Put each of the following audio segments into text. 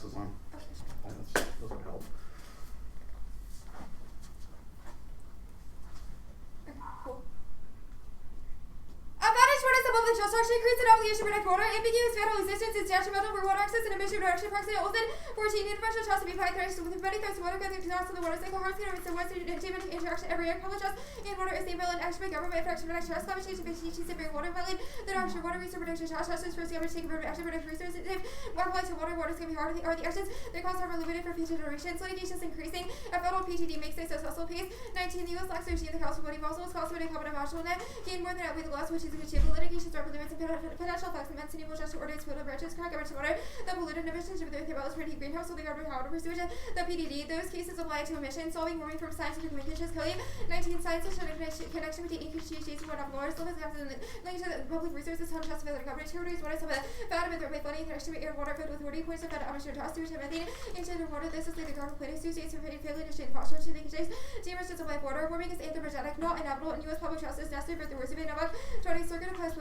taxes on plants. Those would help. Cool. Advantage what is above the just actually creates an obligation to protect water. Ambiguous federal existence is detrimental for water access and emission reduction. Approximately Olsen 14 universal trust to be applied threats with many threats to water growth and disaster in the water cycle. Harms can the water interaction every year. Public trust in water is the umbrella and action by government for action protection trust. Climate change and efficiency to bring water valid. The doctrine water resource protection trust is first government taking action protect resources. If one applies to water, water is going to be hard are the actions. The costs are limited for future generations. Litigation is increasing. A federal PTD makes a successful pace. 19 the U.S. lacks the regime the cost of voting fossils. Cost of a common national net. Gain more than outweigh the loss, which is achievable. Litigation are limits and potential effects immense and evil just to order its polluted branches, crack government water, the polluted emissions of their wells for heat greenhouse, so the government how to pursue it. The PDD, those cases apply to emissions, solving warming from scientific communications, Kelly. 19 science and connection with the increased GHGs and whatnot more, still has linked to the public resources, how to justify the government territories, what is some of the bad of it, funny connection with air water filled with 40 points of fed amateur trust, which have methane into the water. This is the government plaintiffs who states for failing to state fossil to the exchange. Damage to supply water warming is anthropogenic, not inevitable, and U.S. public trust is necessary for the worst of it. About 20 circuit applies to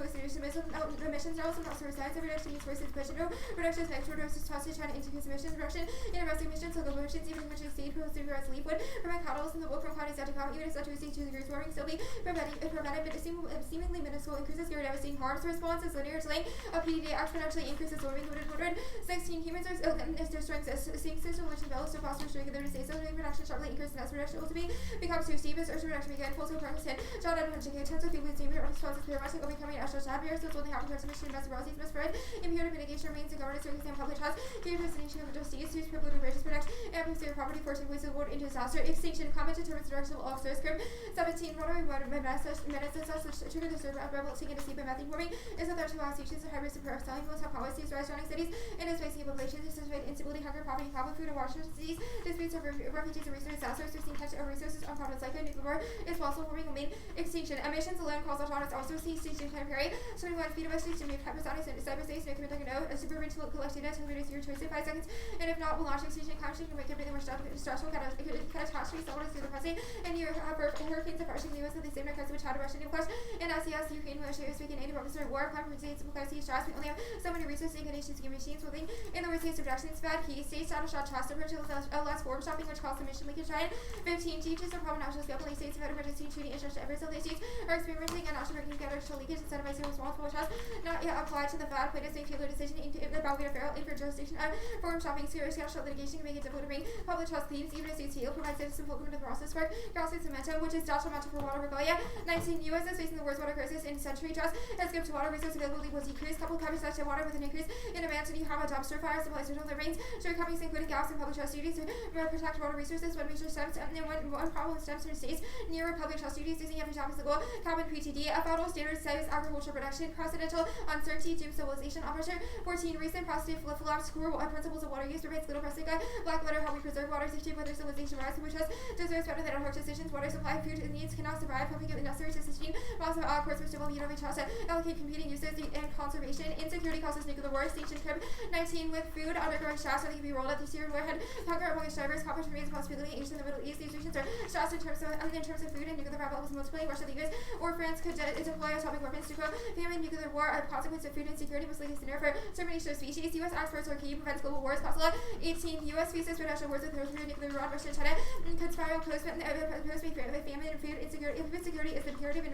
emissions are also not source sides of reduction use versus pushing no reduction is next reduces trusted trying to increase emissions reduction in arresting emissions local emissions even which is state from supervised leaf wood prevent catalysts in the book from counties out to count even if such as 2 degrees warming still be prevented but seemingly minuscule increases your devastating harms response is linear delaying a PDD exponentially increases warming 116 humans are destroying sinks solution bellows to foster restricting the states of production sharply increases as reduction ultimately becomes too steep as reduction began full scale progress 10 John and Hunching in terms of people with same responses paramount overcoming astral barriers so it's only happening to mission massive policies must spread imperative mitigation remains in governance circumstance public trust give destination of justice whose privilege of rights protect and preserve property forcing ways of the world into disaster extinction comment determines the direction of officers curb 17 water menaces us which trigger the server of rebel taking a seat by methane warming is a threat to institutions of high risk of peril selling most have policies rise surrounding cities and is facing populations disseminate instability hunger poverty problem food and water disease disputes of refugees and resource disasters we've seen catch of resources on problems like nuclear war is fossil warming will mean extinction emissions alone cause autonomous also see extinction time period 21 feet of extinction move hypersonic cyberspace no commit like a no a super rich collection data to reduce your choice in 5 seconds and if not will launch extinction climate change can make everything more stressful catastrophe someone is depressing and you have hurricanes approaching the US at the same time which had a Russian clash and SES Ukraine Russia is speaking 80% of war climate states will see stress we only have so many resources and conditions to give machines within in the worst case subjections bad key states data shot trust approach less form shopping which causes emission leakage right 15 teaches a problem national scale police states about emergency treating international every single states are experiencing and national working together to leakage incentivizing responsible trust not yet applied to the bad plaintiffs make tailored decision about being a feral in for jurisdiction forum shopping serious cash litigation can make it difficult to bring public trust claims even if states heal provide citizen fulfillment of the process work Gaussian momentum which is detrimental for water rebellion 19 U.S. is facing the worst water crisis in century trust as given to water resource availability will decrease coupled coverage such water with an increase in demand and you have a dumpster fire supplies to the rains sure companies including gas and public trust duties to protect water resources when resource stems and then one problem stems from states near public trust duties using every job as the goal common PTD a federal standard says agricultural production precedential uncertainty doom civilization operator 14 recent positive flip-flops core principles of water use provides little precedent black letter how we preserve water safety whether civilization rise which has deserves better than our hard decisions water supply food and needs cannot survive public necessary to sustain also courts which develop uniformly trust allocate competing uses and conservation insecurity causes nuclear war station crib 19 with food underground shafts that can be rolled at the Syrian warhead hunger among drivers competition remains a possibility in the Middle East these regions are stressed in terms of food and nuclear problems multiplying Russia the US or France could deploy atomic weapons to quote famine nuclear war a consequence of food insecurity was leading to for termination of species US experts are key prevents global wars Pasla 18 US faces potential wars with North Korea nuclear Iran Russia and China conspiral post-famine and food insecurity food security is imperative in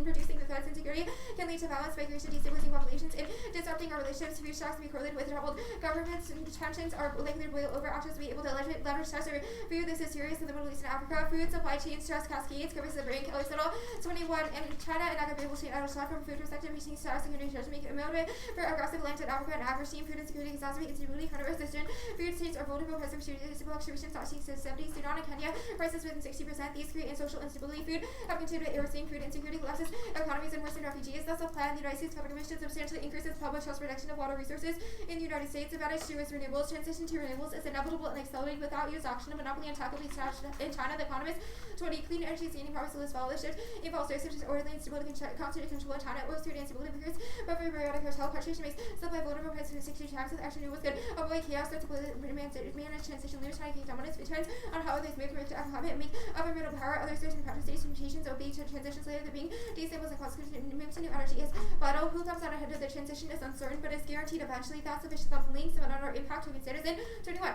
reducing the threats insecurity can lead to violence migration destabilizing populations and disrupting our relationships food stocks can be correlated with troubled governments tensions are likely to boil over actions to be able to leverage stress over food this is serious in the Middle East and Africa food supply chain stress cascades covers the brink Ellie Settle 21 and China and not going to be able to out of from food perspective reaching stress and nutrition make a motive for aggressive land in Africa and agri food insecurity exacerbate instability hunter resistant food states are vulnerable because of fluctuations touching 70s Sudan and Kenya prices within 60% these create social instability food have contributed to irritating food insecurity collapses economies and worsen refugees thus a plan the United States federal government substantially increases public trust protection of water resources in the United States advantage to its renewables transition to renewables is inevitable and accelerated without use action of monopoly and tackle in China the economists 20 clean energy is gaining power so let's follow this shift involves research orderly and stability constituted control in China will through stable immigrants, but for periodic cartel pressures to make supply vulnerable prices for 60 times with action renewables good, avoid chaos, start to manage transition, limit Chinese dominance, returns on how others move to climate, and make other renewable power, other sources and practice limitations, obey to transitions later, being disables and consequences, move to new energy is vital. Who comes out ahead of the transition is uncertain, but is guaranteed eventually. That's sufficient links and on our impact to consider in 21.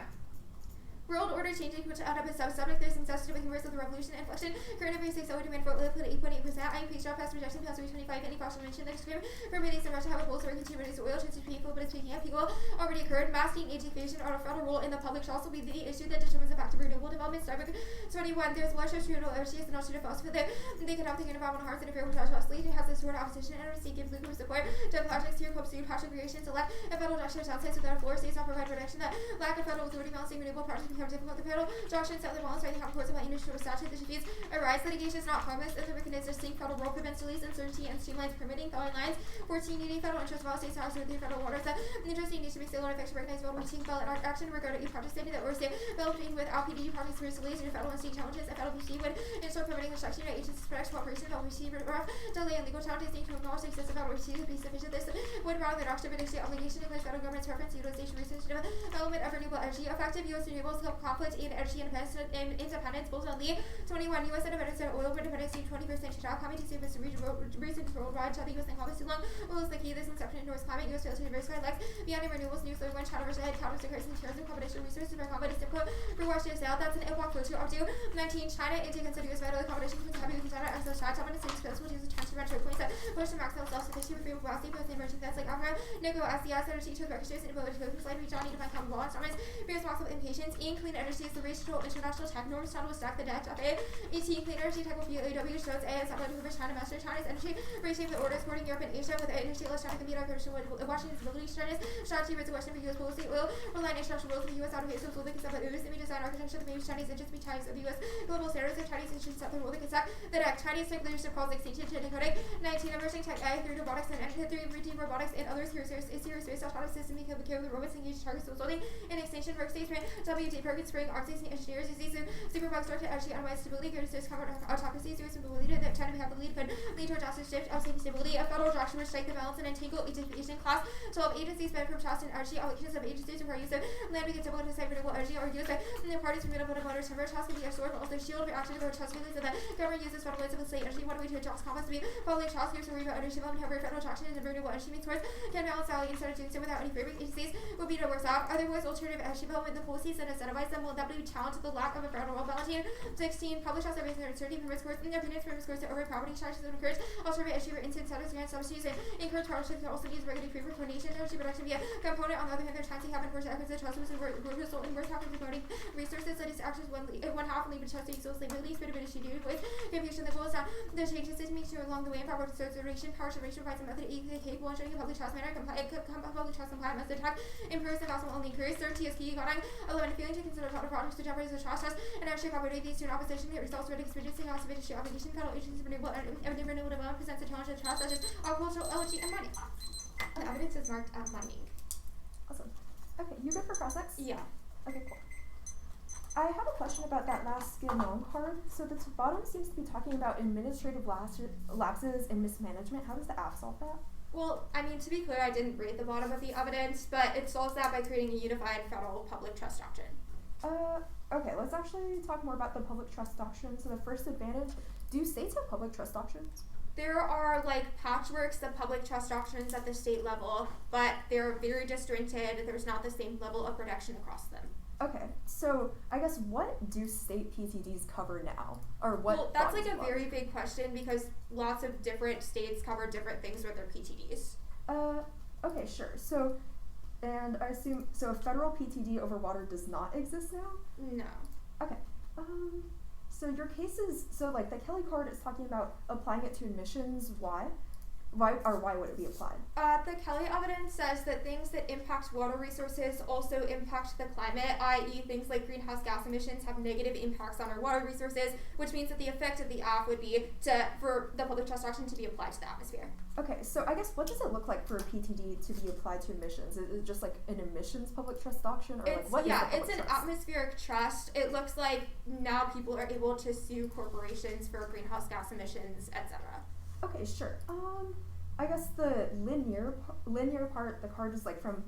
World order changing, which add up as subject, there's some sensitive with humors of the revolution inflection. Current affairs say so demand for oil at 8.8%. IMP drop past projection past 25. Any caution mentioned that scream for minutes in Russia have a goal to continue to reduce oil change is painful, but it's picking up. People already occurred. Masking education on a federal role in the public shall also be the issue that determines the fact of renewable development. Starbook 21. There's large renewable energy and alternative fossil that they could have taken environmental harms interfere with Russia. Lead has this sort of opposition and receive give legal support to projects here, hopes to project creation, select a federal doctrine downsides without a floor, states not provide protection that lack of federal authority balancing renewable projects become difficult. The federal doctrine set the balance right how courts about industrial statute that defeats arise. Litigation is not harmless as the mechanism distinct federal role prevents delays, uncertainty, and streamlines permitting following lines. 1480 federal interest of all states has with the federal waters that interesting needs to be still on effective recognized well routine ballot action regarding a project standing that or state developing with LPD projects for delays due to federal and state challenges. A federal PC would ensure permitting construction of agencies for cooperation of receiver delay and legal challenges need to acknowledge the existence of federal receiver to be sufficient. This would rather the doctrine but state obligation to place federal government's preference utilization research development of renewable energy. Effective U.S. renewables help conflict in energy independence both on the 21 U.S. independence and oil independence 20% should coming to save us recent worldwide shall the U.S. and Congress too long. Oil is the key. This inception endorses climate. U.S. fails to diversify legs beyond renewables. Nuclear one shadow versus head counters occurs in terms of competition resources for combat is difficult for Washington sale. That's an epoch close to up to 19. China into consider U.S. vital competition between heavy with China as the shot top and the same principle to use the transfer venture points that push to maximum self-sufficiency with free velocity both in emerging that's like Africa, Nico as the asset energy to registrars and ability to go through slide reach on need to find common law instruments. Various walks of impatience in clean energy is the racial international tech norms channel stack the debt of A. 18 clean energy tech will be AW shows A as somebody who China master China's energy reshape the order supporting Europe and Asia with energy less China compete on Washington's ability China's strategy with the Western for U.S. policy oil relying international rules of the U.S. out of his so because of the semi design architecture the maybe Chinese interests be types of U.S. global standards and Chinese interests set the rule that attack the deck Chinese tech leadership calls extinction to decoding 19 emerging tech A through robotics and 3 routine robotics and other serious space autonomous system because the care of the robots engaged targets resulting in extinction workspace WD program spring arts and engineers disease superbugs start to energy otherwise stability characteristics cover autocracy serious and believe that China may have the lead could lead to a drastic shift of safety stability a federal direction would strike the balance and entangle education class 12 agencies benefit from trust and energy allocations of agencies require use of land to get typical to site renewable energy or use by the parties from renewable motors timber trust can be a sword but also shield for action to go trust release and the government uses federal ways of slate energy one way to address conflicts to be public trust gives a worry about energy development however federal traction and renewable energy means towards can balance value instead of doing so without any framing agencies would be to worse off otherwise alternative energy development the policies that incentivize them will inevitably challenge the lack of a federal balancing 16 public trust everything uncertainty from risk scores and opinions from risk scores to over property charges and encourage alternative energy for instance centers grant subsidies and encourage partnerships to also use regulatory free for coordination energy production via component on the other hand their chance to have enforced efforts to trust and result in worse happening promoting resources that is actions one half and leave a trust to use those labor least but a bit issue due with confusion the goal is that the changes to make sure along the way forward consideration power generation provides a method capable of ensuring a public trust manner public trust compliant method attack improves the gospel only increase 30 is key guiding 11 failing to consider product projects to jeopardize the trust and actually collaborate these two in opposition that results in experiencing also issue obligation federal agencies renewable development presents a challenge to trust such as agricultural energy and mining the evidence is marked as mining. Awesome. Okay, you good for cross-ex? Yeah. Okay, cool. I have a question about that last skill known card. So the bottom seems to be talking about administrative lapses and mismanagement. How does the app solve that? Well, I mean, to be clear, I didn't read the bottom of the evidence, but it solves that by creating a unified federal public trust doctrine. Okay, let's actually talk more about the public trust doctrine. So the first advantage, do states have public trust doctrines? There are like patchworks of public trust doctrines at the state level, but they're very disjointed. There's not the same level of protection across them. Okay, so I guess what do state PTDs cover now? Or what? Well, that's like a very big question because lots of different states cover different things with their PTDs. Okay, sure. So, and I assume, so a federal PTD over water does not exist now? No. Okay. So your case is, so like the Kelly card is talking about applying it to emissions. Why would it be applied? The Kelly evidence says that things that impact water resources also impact the climate, i.e. things like greenhouse gas emissions have negative impacts on our water resources, which means that the effect of the app would be for the public trust doctrine to be applied to the atmosphere. Okay, so I guess what does it look like for a PTD to be applied to emissions? Is it just like an emissions public trust doctrine? Or it's an atmospheric trust. It looks like now people are able to sue corporations for greenhouse gas emissions, etc. Okay, sure. I guess the linear part, the card is like from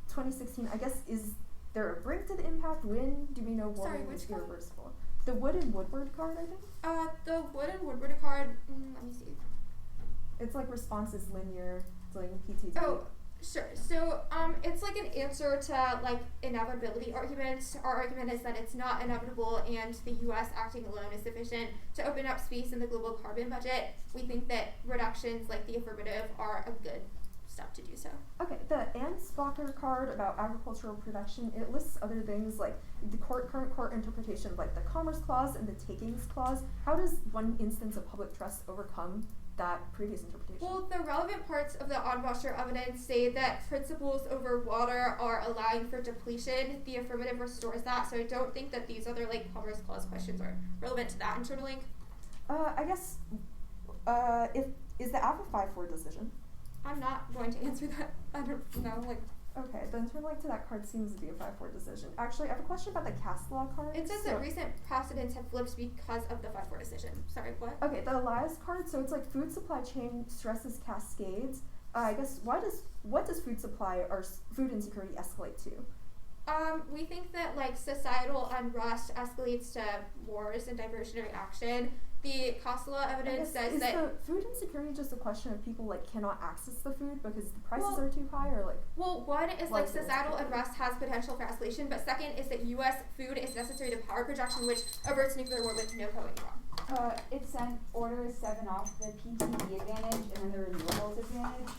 2016. I guess, is there a brink to the impact? When do we know Sorry, warming which is card? irreversible? The Wood and Woodward card, I think. The Wood and Woodward card, let me see. It's like response is linear, dealing with PTT. Oh, sure. So, it's like an answer to like inevitability arguments. Our argument is that it's not inevitable, and the U.S. acting alone is sufficient to open up space in the global carbon budget. We think that reductions like the affirmative are a good step to do so. Okay, the Ansbacher card about agricultural production, it lists other things like the current court interpretation of like the Commerce Clause and the Takings Clause. How does one instance of public trust overcome that previous interpretation? Well, the relevant parts of the Anbacher evidence say that principles over water are allowing for depletion. The affirmative restores that, so I don't think that these other like Commerce Clause questions are relevant to that internal link. I guess, is the Apple 5-4 decision? I'm not going to answer that. I don't know, like. Okay, the internal link to that card seems to be a 5-4 decision. Actually, I have a question about the cast law card. It says that recent precedents have flipped because of the 5-4 decision. Sorry, what? Okay, the Elias card, so it's like food supply chain stresses cascades. I guess, what does food supply or food insecurity escalate to? We think that like societal unrest escalates to wars and diversionary action. The Costa evidence says that the food insecurity just a question of people like cannot access the food because the prices are too high, or like? Well, one is like societal unrest has potential for escalation, but second is that U.S. food is necessary to power production, which averts nuclear war with no going wrong. It sent order 7 off the PTB advantage and then the renewables advantage.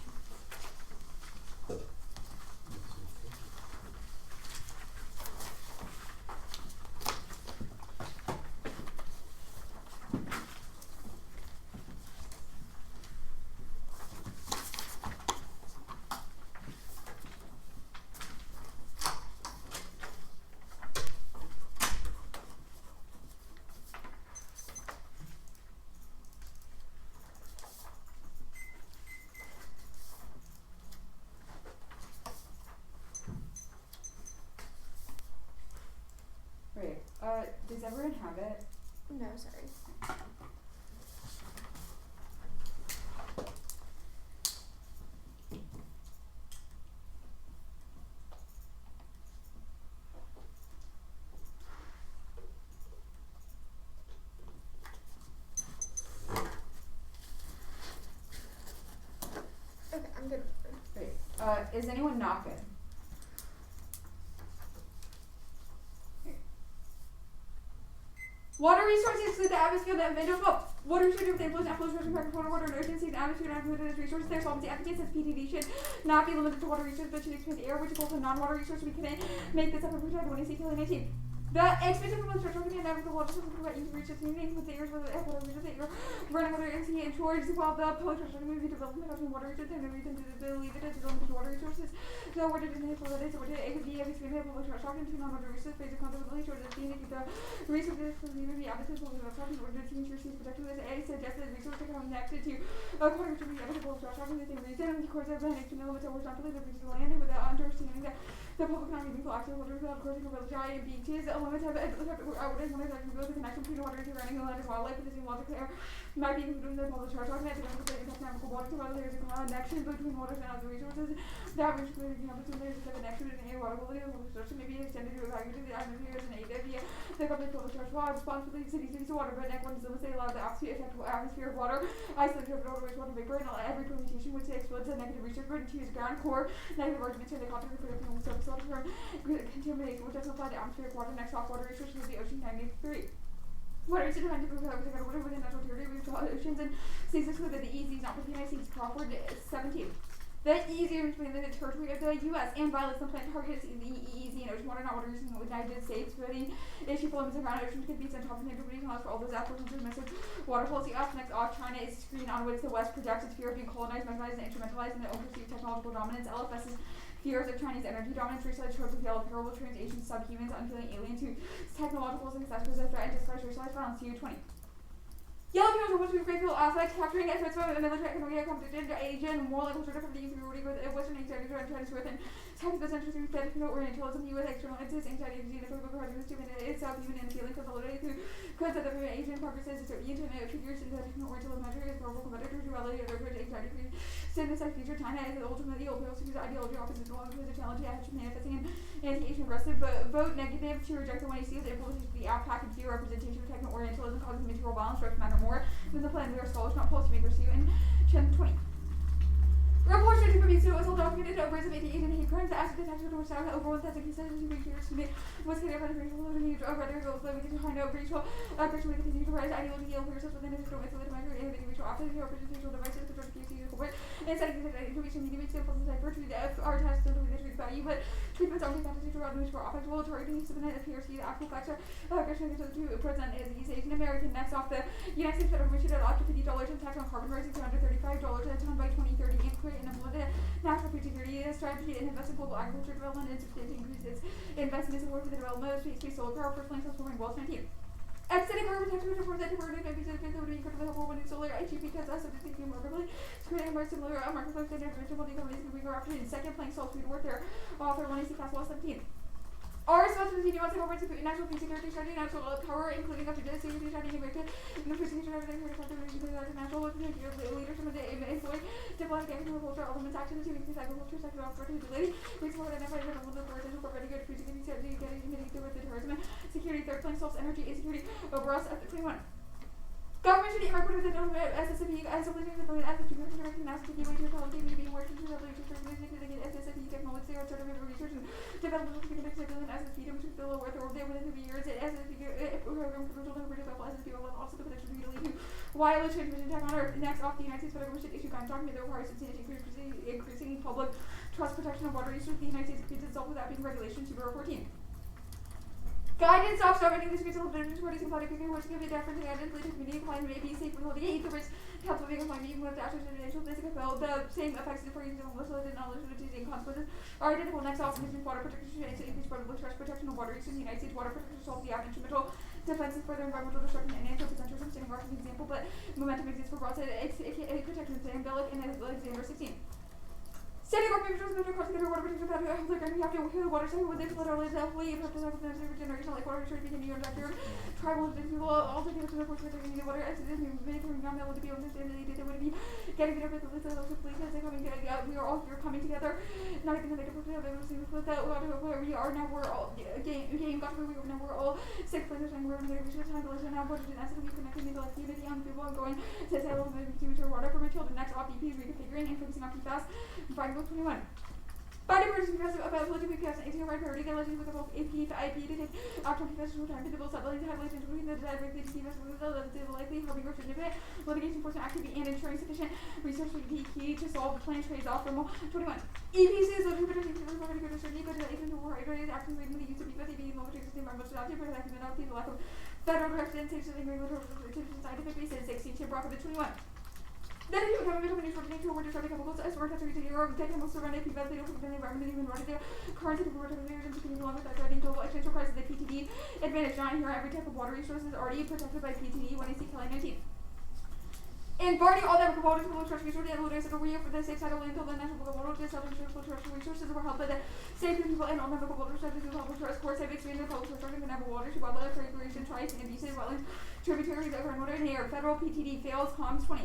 Does everyone have it? No, sorry. Okay, I'm good. Great. Is anyone not good? Water resources exclude the atmosphere that available. Water should have influence affluent water and oceans, seas, atmosphere, and affluent resources. Their solvency efficacy says PTD should not be limited to water resources, but should expand the air, which equals a non-water resource. We can make this up and protect 2019. The expensive from the structural and the water system prevent use of resources communities with the areas where the water resources that you're running water and sea and shores, while the public structure can be development of water resources and the reason to believe it is development of water resources. So what it is in for that is what it could be every screen public structure to non-water resources based on constantly short of being the resources from the community opposite of the structure in order to ensure safe protection. As A suggested resources are connected to according to the evidence of structure the same reason. Of course, I've been to know what's horizontally the reason of land and without understanding that the public not meaningful access to water without according to giant and beaches. A limit of outward and one is actually the connection between water and surrounding the land and wildlife with the same logic there might be between the public charge talking about the chemical water to whether there's a connection between waters and other resources. That which clearly between there's a connection in air water quality of the structure may be extended to evaluate the atmosphere as an aid via the public charge law responsibility cities to water, but next one is the say allow the atmosphere of water, isolate the water wastewater vapor, and every permutation which explodes a negative research burden to use ground core negative arguments in the context of the surface water from contamination which doesn't apply to atmospheric water. Next off water resources is the ocean 93. Water is designed to prove that we water within natural territory of oceans and seas excluded. The EZ is not for the United States. Crawford 17. The EEZ is between the territory of the U.S. and violates the plant targets in the EEZ and ocean water, not water used in the United States. For the issue flows around oceans could be sent top of interpretation laws for all those applicants to domestic water policy. Off next off China is a screen on which the West projects its fear of being colonized, mechanized, and instrumentalized in the own pursuit of technological dominance. LFS's fears of Chinese energy dominance research tropes of yellow parable turns Asian subhumans, unfeeling aliens who technological success pose a threat and disguise racialized violence. U20. Yellow people are supposed to be grateful aspect, capturing efforts from the military economic competition to Asian moral and cultural from the inferiority with Western executive and Chinese growth and Technical centers through technical orientalism, U.S. external interests, anxiety, xenophobic prejudice, self-human and feeling for validity through concept of Asian progresses, internet figures in technical orientalism measure as global competitors, duality, other anxiety, synthesize future China as ultimately opposed ideology opposite to long challenge, manifesting an anti-Asian aggressive, but vote negative to reject the one he sees, implementation of the APAC and fear representation of technical orientalism causes material violence, strikes matter more than the plan. We are scholars, not policymakers, too, in Chen 20. Reports from Superbeats to also documented numbers of Asian hate crimes, acid detection or sound over 1,000 cases to make years to me was carried out by racial loading, rather goes by to find out racial aggression will continue to rise, ideology, ill yourself within a historical isolated measure, inhibiting racial opposition, representational devices, the drug use, support, and setting information media makes examples of cyber treat our test to the truth value, but treatments only fantasy around which were offensive, targeting submit appears to be the actual factor aggression to present is these Asian American. Next off, the United States federal commission had up to $50 in tax on carbon rising to $135 a ton by 2030 and create an implemented national food security strategy and invest in global agriculture development and substantially increase its investments in work for the development of space-based solar power, personally transforming wealth 19. Extending carbon protection reforms that converted maybe to the would be incredibly helpful when it's solar IG because as of thinking remarkably, creating a more similar marketplace than original companies moving are after in second playing salt food warfare, author 1AC Class 17. Our responsibility to government to national food security strategy, national power, including up to the security strategy, American, and the food security strategy, national leadership of the employee, diplomatic agriculture, elements actions to increase agriculture sector opportunity, which will identify the level of potential for ready good food security strategy, getting mitigated with the terrorism, security, third place, self energy, insecurity, over us at the 21. Government should earmark with the SSFE and something to the SSFE direction NASA to give way to technology to be working to revolution for SSFE technology or sort of research and development of the and SSFE to the lower or there within 3 years SSFE program commercial number development SSFE will also the potential to lead to wireless transmission tech on Earth. Next off, the United States federal commission issue guidance document that requires substantial increasing public trust protection of water resources. The United States creates itself without being regulation 214. Guidance of governing the space of literature bodies and public which give a different guidance later community climate may be safe with the risk help living climate even with after generation physical fell the same effects for using almost and knowledge and consequences are identical. Next off increasing water protection and increase public trust protection of water use in the United States water protection solves the instrumental defense and further environmental destruction and anthropocentrism standing as an example, but momentum exists for broadside protection and Bellic and Alexander 16. Standing up pictures of the cross together water protection pattern of the ground you have to hear the water cycle with this literally selfly you have to have the regeneration like water should be in your doctor tribal people all together to the course with the water as it is maybe from young level to be understand the data would be getting it up with the list of those places they coming together we are all here coming together not even the negative of everything with that where we are now we're all game got where we are now we're all sick players and we're in the research time to listen now but as we connecting into like unity on people and going to say well maybe to water for my children next off EP reconfiguring and focusing on fast and finding 21. Biodiversity because about politically because 18 right priority that legends with both AP to IP to take up 20 festival time to build satellites highlights and between the directly to festival the likely helping or significant litigation enforcement activity and ensuring sufficient resource to be key to solve the plan trades off from 21. EPCs will do better to good research equal to even more hydrated actions with the use of because they be multiple existing environmental adaptive but active enough to the lack of federal representation and regulatory scientific basis 16 brought for the 21. Then if you become a bit of a neutral nature where describing chemicals as work after using your chemicals to run a prevent they don't the environment even run the current of the water and to continue along with that driving global existential crisis the PTD advantage not here every type of water resource is already protected by PTD when I see Kelly 19. In Barney, all that components of terrestrial resources and looters that are for the safe side of until the national water terrestrial resources were held by the same people and all navigable water strategies of public trust course have experienced the public trust the naval water to wildlife regulation tries and abuses wetlands tributaries over water and air federal PTD fails comms 20.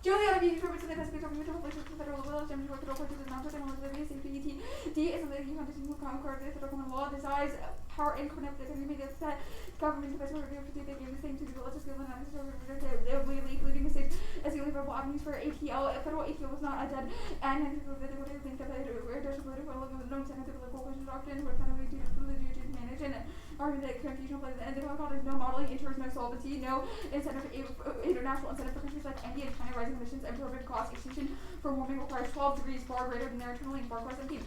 Julia, you remember the best government of places the federal law, and work federal purchases not just among the basic PET. D is something you continue to conquer the federal common law, decides power and connect the country made that government the best review to they give the same to the legislative and necessarily leading the state as the only viable avenues for ATL. Federal ATL was not a dead and they would think that there's a political known scientific question doctrine where kind of to manage and arguing that confusion plays and the is no modeling, interest, no solvency, no incentive international incentive for countries like India and China rising emissions and prohibitive cost extinction for warming requires 12 degrees far greater than their internal far 17.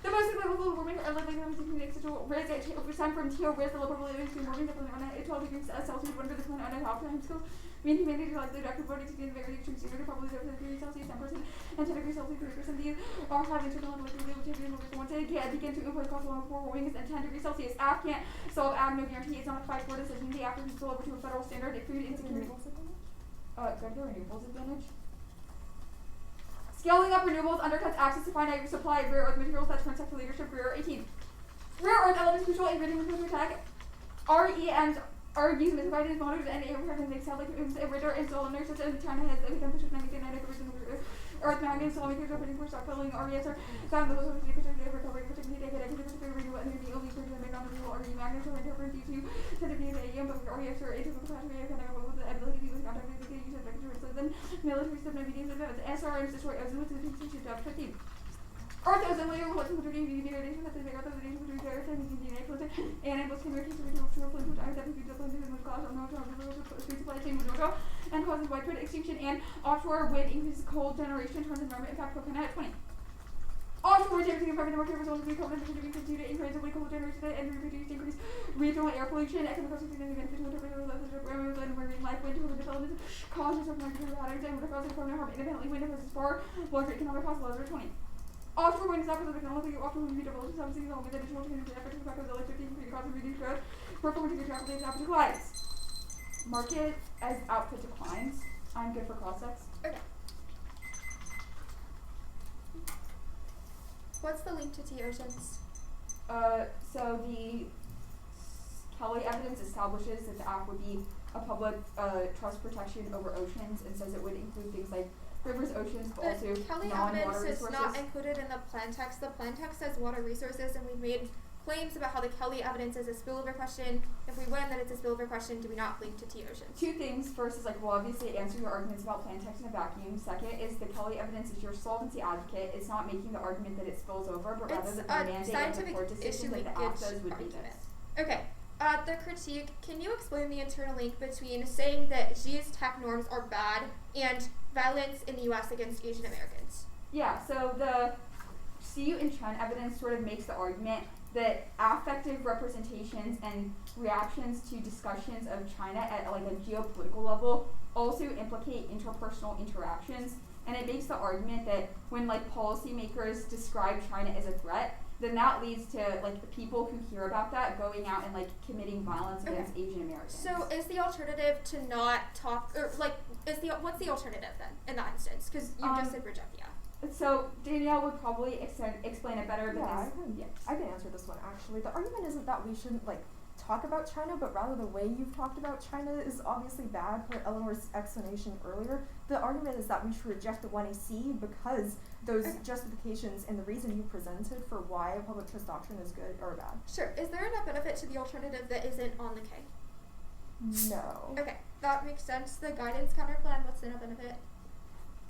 The most global warming are likely to be residual risk percent from TO risk the local extreme warming the planet on 12 degrees Celsius under the planet on a half time scale. Mean humanity likely to record voting to be in very extreme scenario probably 0 degrees Celsius 10% and 10 degrees Celsius 3%. These are having internal and liquid which have been once again begin to impose cost of warming is at 10 degrees Celsius. AF can't solve AG no guarantee it's not a 5-4 decision. The after we spill over to a federal standard if food insecurity. Renewables advantage. Scaling up renewables undercuts access to finite supply of rare earth materials that turn sector leadership career. 18. Rare earth elements crucial in grading nuclear attack. REMs are used in providing monitors and air protecting sound like radar installers such as China has become push 99% of earth magnets, all makers are putting for stockpiling RES are found those of the recovery particularly they get active for renewable energy only for the non-renewable RE magnets are interpreted due to sensitivity to AM but RES are able to capture connect with the ability to use contact with the use of vectors so then military stuff mediums of SRMs destroy ozone with the distinction job 15. Earth ozone layer will help contribute to degradation that the bigger the radiation between the earth and the DNA filter and it was converted to short flames which are that we double into the cause of no food supply chain with no and causes widespread extinction and offshore wind increases coal generation turns environment impact coconut 20. Offshore wind temperature environment market results in coconut contributing to the increase of coal generation and reproduce increase regional air pollution economic significant beneficial temperature levels of marine life wind turbine development causes of micro patterns and with the cause of harm independently wind versus far larger economic cost levels 20. Offshore wind is not because of technology. Offshore wind develops some cities along with additional changes in efforts to the electricity for the cost of reduced growth. Performance of traffic as output declines. Market as output declines. I'm good for cross-sex. Okay. What's the link to T oceans? So the Kelly evidence establishes that the act would be a public trust protection over oceans and says it would include things like rivers, oceans, but also Kelly non-water evidence resources. is not included in the plan text. The plan text says water resources, and we've made claims about how the Kelly evidence is a spillover question. If we win that it's a spillover question, do we not link to T oceans? Two things. First is well, obviously answer your arguments about plan text in a vacuum. Second is the Kelly evidence is your solvency advocate. It's not making the argument that it spills over, but rather the mandate of the court decision that the act says would be this. Okay. The critique, can you explain the internal link between saying that Xi's tech norms are bad and violence in the US against Asian Americans? Yeah, so the Siu and Chen evidence sort of makes the argument that affective representations and reactions to discussions of China at like a geopolitical level also implicate interpersonal interactions, and it makes the argument that when like policymakers describe China as a threat, then that leads to like the people who hear about that going out and like committing violence against Asian Americans. So is the alternative to not talk, or like, what's the alternative then in that instance? Because you just said reject, yeah. So Danielle would probably explain it better. Yeah, Because I can answer this one actually. The argument isn't that we shouldn't like talk about China, but rather the way you've talked about China is obviously bad. Per Eleanor's explanation earlier, the argument is that we should reject the 1AC because those justifications and the reason you presented for why a public trust doctrine is good are bad. Sure. Is there enough benefit to the alternative that isn't on the K? No. Okay, that makes sense. The guidance counterplan, what's the enough benefit?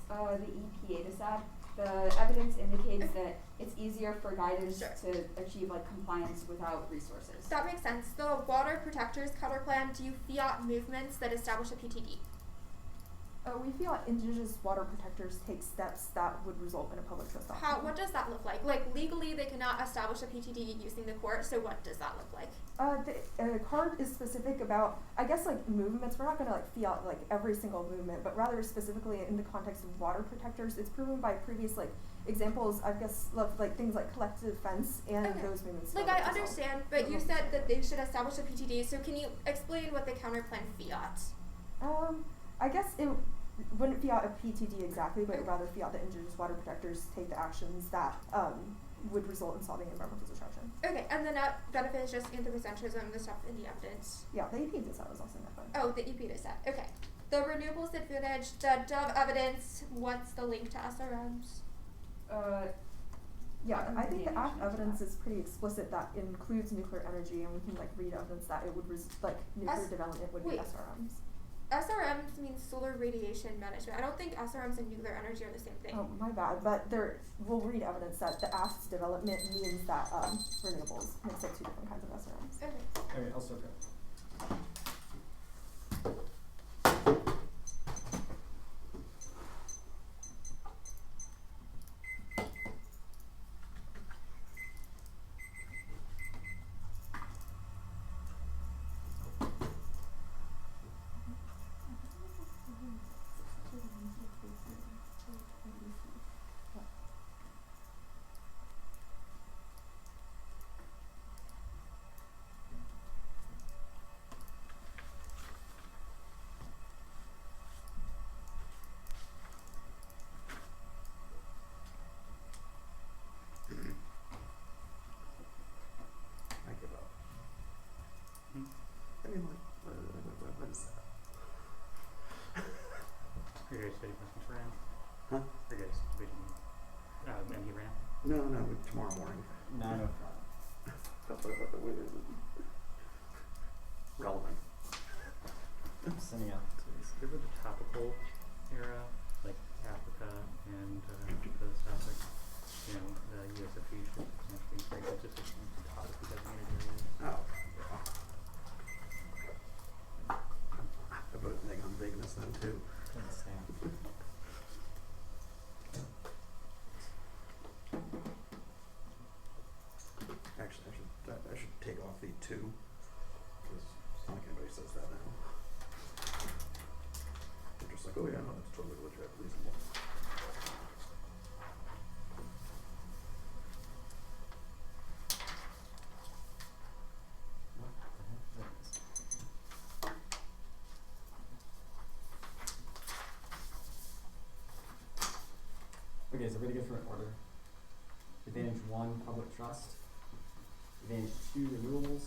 the EPA decide. The evidence indicates that it's easier for guidance to achieve like compliance without resources. That makes sense. The water protectors counterplan, do you fiat movements that establish a PTD? We feel like indigenous water protectors take steps that would result in a public trust doctrine. What does that look like? Like, legally they cannot establish a PTD using the court, so what does that look like? The card is specific about, I guess, like movements. We're not going to like fiat like every single movement, but rather specifically in the context of water protectors. It's proven by previous like examples, I guess, of like things like collective defense and those movements. Like, I understand, but you said that they should establish a PTD, so can you explain what the counterplan fiat? I guess it wouldn't fiat a PTD exactly, but rather fiat that indigenous water protectors take the actions that would result in solving environmental destruction. Okay, and the net benefit is just anthropocentrism, the stuff in the evidence. Yeah, the EP did that was also net fun. Oh, the EP does that. Okay. The renewables advantage, the Dove evidence, what's the link to SRMs? Yeah, I think the ACT evidence is pretty explicit that it includes nuclear energy, and we can like read evidence that it would nuclear development would be SRMs. SRMs means solar radiation management. I don't think SRMs and nuclear energy are the same thing. Oh, my bad. But we'll read evidence that the ACT's development means that renewables makes like two different kinds of SRMs. Okay. Okay, I'll start that. guys studying questions for now? Huh? Are you guys waiting? MD right now? No, tomorrow morning. 9:05. That's what the way relevant. I'm sending out today's. Remember the topical era, like Africa and the South, like, you know, the USFE should potentially break up just into topically designated areas. Oh. I vote neg on vagueness then too. Understand. Actually, I should take off the 2, because it's not like anybody says that now. They're just like, oh yeah, no, that's totally legit, reasonable. What the heck? There it is. Okay, so we're gonna go through an order. Advantage 1, public trust. Advantage 2, renewables.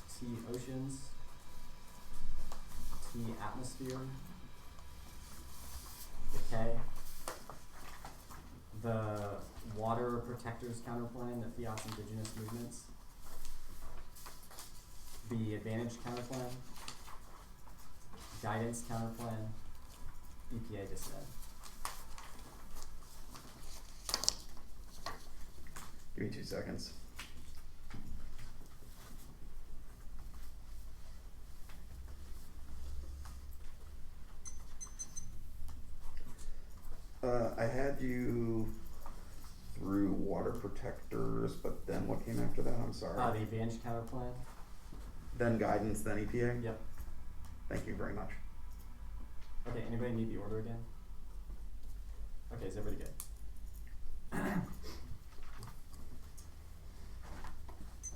T, oceans. T, atmosphere. The K, the water protectors counterplan that fiats indigenous movements. The advantage counterplan. Guidance counterplan. EPA dissent. Give me 2 seconds. I had you through water protectors, but then what came after that? I'm sorry. The advantage counterplan. Then guidance, then EPA? Yep. Thank you very much. Okay, anybody need the order again? Okay, is everybody good?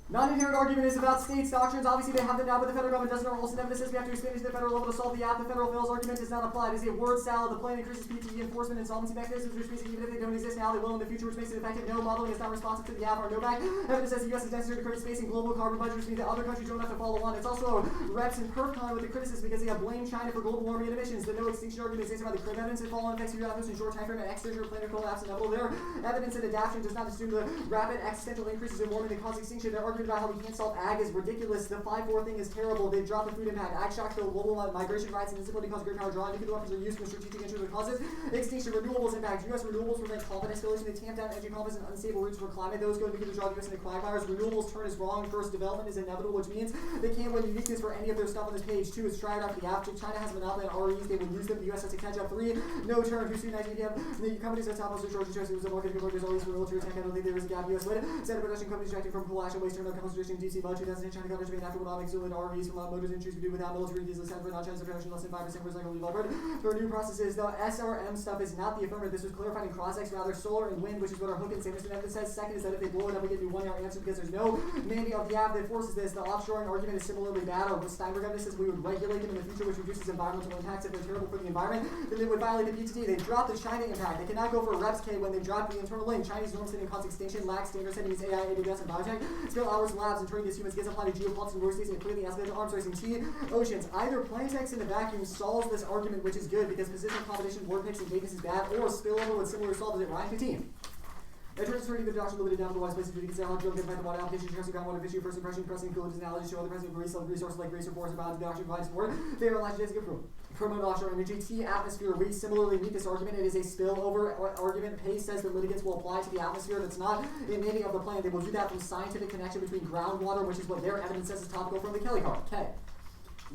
Non-inherent argument is about states' doctrines. Obviously, they have them now, but the federal government doesn't. Also, nemesis, we have to expand it to the federal level to solve the app. The federal fails argument does not apply. It is a word salad. The plan increases PTE enforcement and solvency mechanisms, which means even if they don't exist now, they will in the future, which makes it effective. No modeling is not responsive to the app or no back. Evidence says the U.S. is necessary to create space and global carbon budget, which means that other countries don't have to follow on. It's also reps and perf with the criticism because they have blamed China for global warming and emissions. The no extinction argument is about the crib evidence and follow-on effects of your atmosphere in short time frame and exterior planetary collapse inevitable there. Evidence and adaptation does not assume the rapid existential increases in warming that cause extinction. Their argument about how we can't solve ag is ridiculous. The 5-4 thing is terrible. They've dropped the food impact. Ag shocks the global migration rights and instability cause great power draw. Nuclear weapons are used for strategic interest that causes extinction. Renewables impact. U.S. renewables prevent climate escalation. They tamp down energy confidence and unstable routes for climate. Those go to nuclear draw the U.S. into quagmires. Renewables turn is wrong. First, development is inevitable, which means they can't win uniqueness for any of their stuff on this page. 2 is tried out the app. China has a monopoly on REs. They will use them. The U.S. has to catch up. 3, no turn. Who's 19 p.m. The companies that top us Georgia choice was a market people are always for military attack. I don't think there is a gap. U.S. led. Senate production companies reacting from coal ash and waste turn up concentration. DC budget 2010 China government made after economic zone RVs from motors and trees we do without military diesel stands for non-Chinese production less than 5% recyclable developed. For new processes, the SRM stuff is not the affirmative. This was clarified in cross-ex, rather solar and wind, which is what our Hook and Sanderson evidence says. Second is that if they blow it up, we get a new 1-year answer because there's no mandate of the app that forces this. The offshoring argument is similarly bad. Or Steinberg evidence says we would regulate them in the future, which reduces environmental impacts. If they're terrible for the environment, then they would violate the PTT. They dropped the China impact. They cannot go for reps K when they dropped the internal link. Chinese norm setting cause extinction, lax standard setting means AI, AWS, and biotech. Still hours labs and turning these humans gets applied to geopolitics and workspace and clearly aspect of arms racing. T, oceans. Either plain text in a vacuum solves this argument, which is good because positional combination, word picks, and vagueness is bad, or spillover with similar solve as it rhymes to team. It turns to the doctrine limited down to the wise places we can say how drill get the water application, trusting groundwater fishery, first impression, pressing coolers, analogy, show the presence of resources like race or force about the doctrine provides support. They are allowed to get promote offshore energy. T, atmosphere. We similarly meet this argument. It is a spillover argument. Pace says that litigants will apply to the atmosphere. That's not in any of the plan. They will do that from scientific connection between groundwater, which is what their evidence says is topical from the Kelly card. K.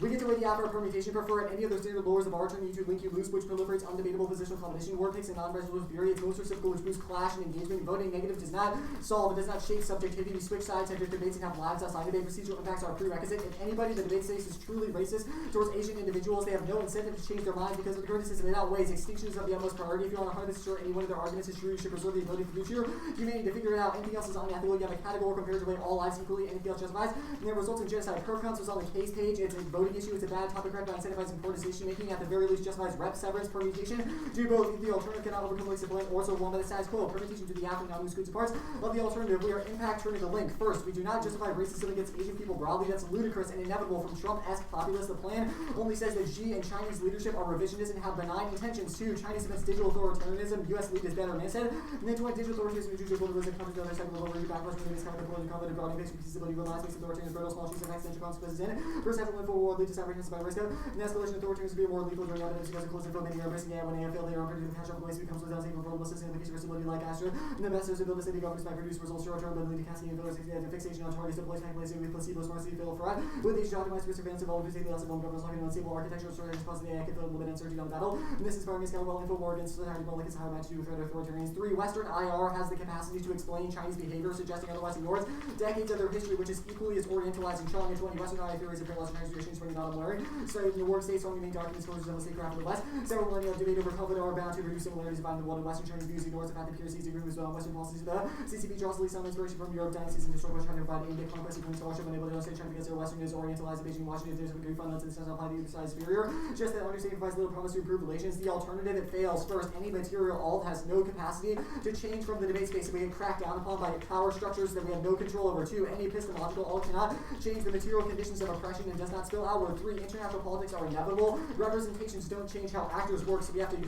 We get to weigh the app or permutation, prefer at any other standard lowers the bar turn you to link you loose, which proliferates undebatable positional combination, word picks and non-resolution theory. It's most reciprocal, which boosts clash and engagement. Voting negative does not solve, it does not shape subjectivity. We switch sides, have debates, and have lives outside debate. Procedural impacts are a prerequisite. If anybody in the debate space is truly racist towards Asian individuals, they have no incentive to change their minds because of the criticism. It outweighs. Extinction is of the utmost priority. If you're on 100% sure any one of their arguments is true, you should preserve the ability for future humanity to figure it out. Anything else is unethical. You have a categorical comparatively all lives equally. Anything else justifies. And then results in genocide. Perf counts was on the case page. It's a vote voting issue. It's a bad topic right by incentivizing poor decision making. At the very least, justifies rep severance. Permutation do both. The alternative cannot overcome the link or so one by the status quo. Permutation to the app and non excludes parts of the alternative. We are impact turning the link. First, we do not justify racism against Asian people broadly. That's ludicrous and inevitable from Trump-esque populists. The plan only says that Xi and Chinese leadership are revisionist and have benign intentions. Two, Chinese against digital authoritarianism. U.S. lead is better, man said. And then to when digital authoritarianism and globalism comes to the other side of the world, where you backlash when it is kind of the political conflict, broadening basic feasibility, realize makes authoritarianism brittle, small cheese, and existential consequences in it. First half of the world lead to cyber by risk of an escalation of authoritarianism be more lethal during evidence because of close info, many are embracing AI when AI fail, they are unpredictable catch up with ways becomes without saving for publicity in the case of stability like Astra. And the masters of the city governments by produce results short-term ability to cascade and fixation on targets, deploys manipulation with placebo, smartly fail for with these optimized risk advance of all who take the less of one government's locking unstable architectural strategies causing the AI can limit uncertainty on the battle. And this is firing against well info war against society like it's higher match to threat authoritarians. Three, Western IR has the capacity to explain Chinese behavior, suggesting otherwise ignores decades of their history, which is equally as orientalizing strong into 20 Western IR theories of parallel Chinese traditions when not unwary. So in your work states strongly main documents forces of the statecraft of the West. Several millennia of debate over COVID are bound to reduce similarities by the world and Western Chinese views ignores the fact that PRC's agreement with Western policies. The CCP draws at least some inspiration from Europe dynasties and historical China provide aid to conquest including scholarship and able to illustrate China because their Western is orientalized Beijing, Washington, there's a degree fundamental and does not apply to either side superior. Just that understanding provides little promise to improve relations. The alternative, it fails. First, any material alt has no capacity to change from the debate space that we get cracked down upon by power structures that we have no control over. Two, any epistemological alt cannot change the material conditions of oppression and does not spill outward. Three, international politics are inevitable. Representations don't change how actors work, so we have to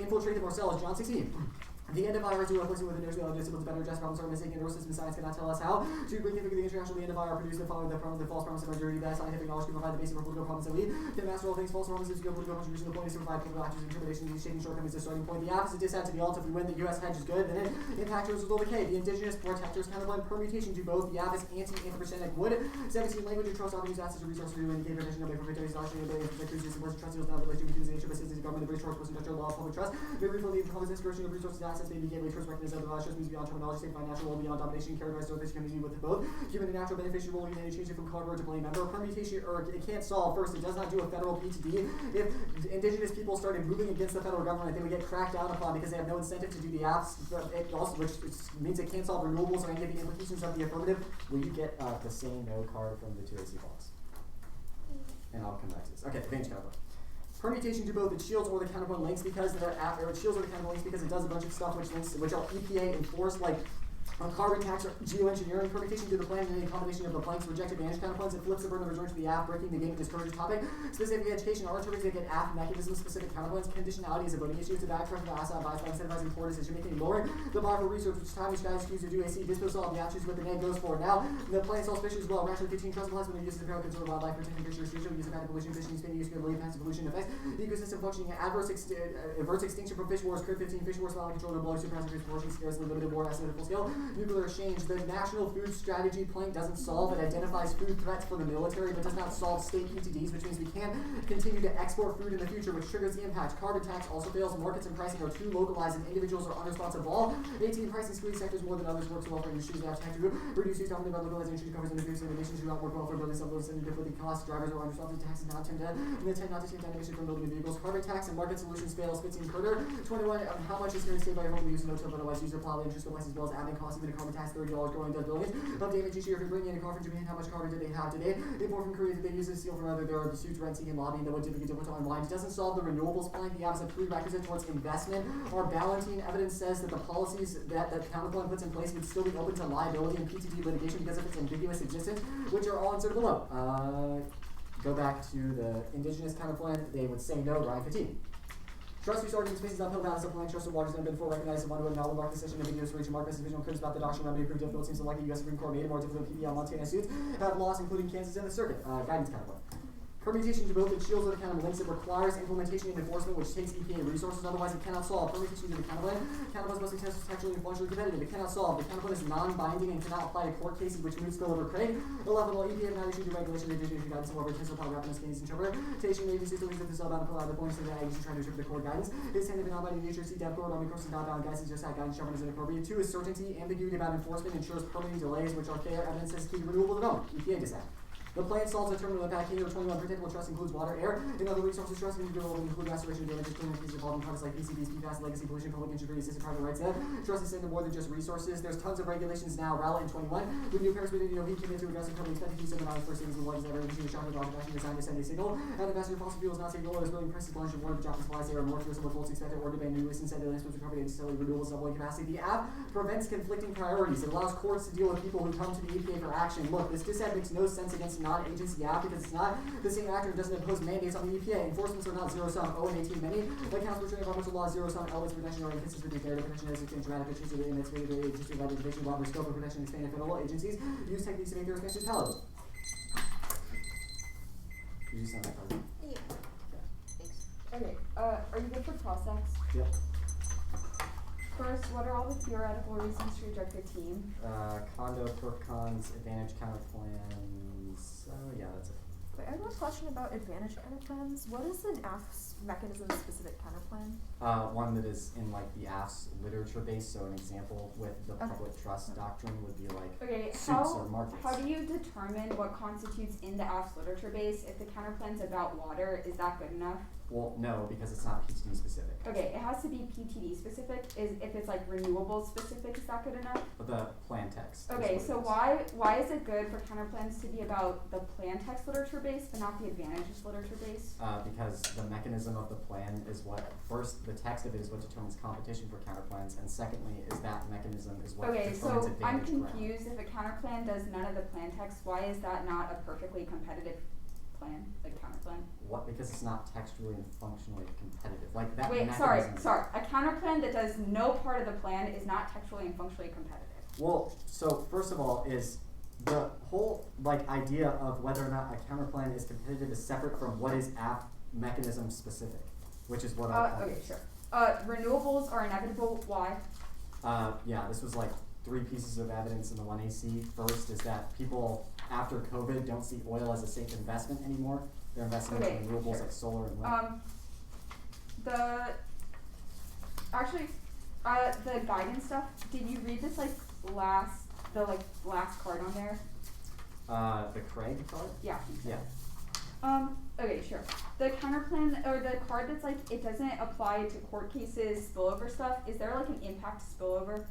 infiltrate them ourselves. John 16. The end of IR to replacing with a notion of disciplines better address problems are missing and nervous system science cannot tell us how to reconfigure the international the end of IR produce the following the false promise of majority that scientific knowledge can provide the basis for political problems that we can master all things. False promises to geopolitical contribution. The point is to provide political actors and interpretations these shaping shortcomings the starting point. The opposite disadd to the alt. If we win, the US hedge is good, then impactors will decay. The indigenous protectors counterblend permutation to both. The app is anti-anthropogenic wood. 17 language and trust often use assets as a resource to indicate protection of proprietary doctrine of the accused was trust is not related to the nature of assistance to government, the British Force, industrial law, public trust. May refund the common inspiration of resources assets may be gateway towards is of the just means beyond terminology, state financial role beyond domination, characterized of this community with both human and natural beneficiary role, you can change it from carver to blame member. Permutation or it can't solve. First, it does not do a federal PTD. If indigenous people started moving against the federal government, they would get cracked down upon because they have no incentive to do the apps. It also, which means it can't solve renewables or any of the implications of the affirmative. Will you get the say no card from the 2AC box? And I'll come back to this. Okay, advantage counterpoint. Permutation to both the shields or the counterpoint links because the shields or the counterpoint links because it does a bunch of stuff which are EPA enforced, like carbon tax or geoengineering. Permutation to the plan and any combination of the planks reject advantage counterpoints. It flips the burden of return to the app, breaking the game and discourages topic. Specific education are interpreted to get app mechanism specific counterpoints. Conditionality is a voting issue. It's a backtrack of LASA bias by incentivizing poor decision making, lowering the bar for research, which time which guys choose to do AC disposal of the actions with the name goes for. Now the plan solves fisheries well. Rationally 15 trust applies when it uses apparel control wildlife protecting fisheries, use of pollution, fishing, spinning, use of passive pollution effects. The ecosystem functioning adverse extinction from fish wars. Curve 15 fish wars wildlife control blow suppressing fish foraging scarcely limited war at full scale. Nuclear exchange. The National Food Strategy plank doesn't solve. It identifies food threats for the military, but does not solve state PTDs, which means we can't continue to export food in the future, which triggers the impact. Carbon tax also fails. Markets and pricing are too localized, and individuals are unresponsive. All 18 pricing squeeze sectors more than others works well for industries that have to reduce use dominantly by localized industry covers individuals and nations do not work well for building some of those and difficulty costs. Drivers are unresponsive. Taxes not tend to take down emissions from building vehicles. Carbon tax and market solutions fail. Spitzing Curter 21. How much is going to save by home use no till otherwise user plow interest price as well as admin costs. Even a carbon tax $30 growing does billions of damage each year. If you bring in a car from Japan, how much carbon do they have today? Import from Korea, did they use this steel from other? There are the suits renting and lobbying that would typically difficult to unwind. It doesn't solve the renewables plank. The app is a prerequisite towards investment. Our balancing evidence says that the policies that counterpoint puts in place would still be open to liability and PTD litigation because of its ambiguous existence, which are all inserted below. Go back to the indigenous counterpoint. They would say no, Ryan Fatigue. Trust use argument spaces uphill balance of plank trusted waters that have been before recognized and one who novel market decision ambiguous reach market divisional critics about the doctrine remedy proof difficult seems to like the U.S. Supreme Court made it more difficult PPL Montana suits have lost, including Kansas and the circuit. Guidance counterpoint. Permutation to both the shields of the counterpoint links. It requires implementation and enforcement, which takes EPA resources, otherwise it cannot solve. Permutation to the counterpoint. Counterpoints must be textually and functionally competitive. It cannot solve. The counterpoint is non-binding and cannot apply to court cases, which moves spillover credit. 11. While EPA have not issued a regulation, they do issue guidance, however, textual paragraph and Canadian interpretation agencies believe that the cell-bound apply the points of the agency trying to interpret the court guidance. It's tended to non-binding nature. See dev court, Army course is not bound guidance, just that guidance sharpened as inappropriate. 2 is certainty. Ambiguity about enforcement ensures permitting delays, which are fair. Evidence says key renewable development. EPA dissent. The plan solves a terminal impact. Here, 21 protectable trust includes water, air, and other resources. Trust can be developed include restoration of damages, clean pieces involving products like PCBs, PFAS, legacy pollution, public interest, assisted private rights. Trust is into more than just resources. There's tons of regulations now. RALA in 21. With new Paris meeting, he came into addressing company expected use of the first things in what is ever using a shock of action designed to send a signal. And the investor fossil fuels not signal or is building prices launched of water the Japanese supplies there are more tourism with folks expected or debate new lists instead of the recovery and still renewable subway capacity. The app prevents conflicting priorities. It allows courts to deal with people who come to the EPA for action. Look, this dissent makes no sense against non-agency app because it's not the same actor doesn't impose mandates on the EPA. Enforcements are not zero-sum. O and 18 many. Like Council for environmental law, zero-sum elements protection or inconsistent with narrative protection as extreme dramatic issues of the inevitability of agency litigation while the scope of protection expanded federal agencies use techniques to make their expansions palatable. Did you send that card? Yeah. Thanks. Okay, are you good for process? Yep. First, what are all the theoretical reasons to reject the team? Condo, perf cons, advantage counterplans. Yeah, that's it. Wait, I have a question about advantage counterplans. What is an AFS mechanism specific counterplan? One that is in like the AFS literature base. So an example with the public trust doctrine would be like Okay, suits or markets. how do you determine what constitutes in the AFS literature base? If the counterplan's about water, is that good enough? Well, no, because it's not PTD specific. Okay, it has to be PTD specific. If it's like renewable specific, is that good enough? But the plan text. Okay, is so what it is. why is it good for counterplans to be about the plan text literature base but not the advantages literature base? Because the mechanism of the plan is what, first, the text of it is what determines competition for counterplans, and secondly, is that mechanism is what Okay, determines so I'm advantage ground. confused. If a counterplan does none of the plan text, why is that not a perfectly competitive plan, like counterplan? What? Because it's not textually and functionally competitive. Like that Wait, mechanism. sorry. A counterplan that does no part of the plan is not textually and functionally competitive. Well, so first of all, is the whole like idea of whether or not a counterplan is competitive is separate from what is app mechanism specific, which is what I Okay, sure. Renewables are inevitable. Why? Yeah, this was like 3 pieces of evidence in the 1AC. First is that people after COVID don't see oil as a safe investment anymore. They're investing in renewables like solar and wind. The guidance stuff. Did you read this last card on there? The Craig card? Yeah. Yeah. Okay, sure. The counterplan or the card that's like it doesn't apply to court cases, spillover stuff. Is there like an impact spillover?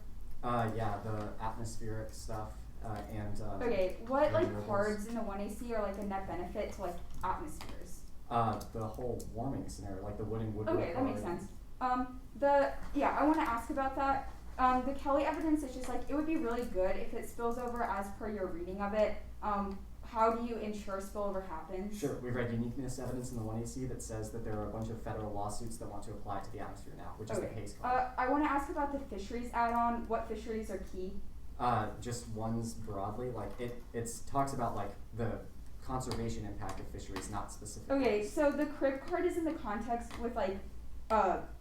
Yeah, the atmospheric stuff and Okay, what like renewables. cards in the 1AC are like a net benefit to like atmospheres? The whole warming scenario, like the wood and woodwork. Okay, that makes card. sense. I want to ask about that. The Kelly evidence is just like it would be really good if it spills over as per your reading of it. How do you ensure spillover happens? Sure, we've read uniqueness evidence in the 1AC that says that there are a bunch of federal lawsuits that want to apply to the atmosphere now, which is the case card. I want to ask about the fisheries add-on. What fisheries are key? Just ones broadly, like it talks about like the conservation impact of fisheries, not specific. Okay, ones. so the crib card is in the context with like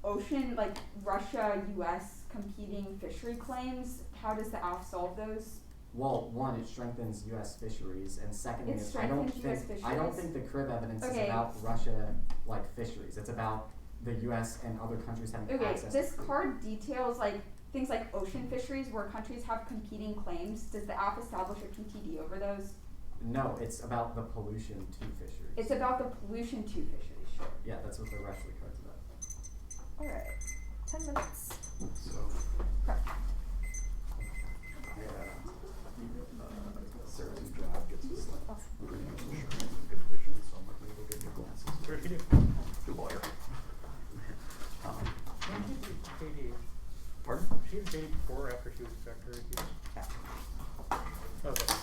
ocean, like Russia, U.S. competing fishery claims. How does the ALF solve those? Well, one, it strengthens U.S. fisheries, and secondly, It is strengthens US I don't fisheries? think the crib evidence is Okay. about Russia like fisheries. It's about the U.S. and other countries having Okay, access. this to card details like things like ocean fisheries where countries have competing claims. Does the ALF establish a PTD over those? No, it's about the pollution to fisheries. It's about the pollution to fisheries. Sure. Yeah, that's what the Rushley card's about. Alright. 10 minutes. So, Prep. Sarah's new job gets us like Awesome. pretty much insurance and good vision, so I'm like, maybe we'll get your glasses. What did you do? Good lawyer. When did you date? Pardon? She was dating before or after she was a director of you? Okay.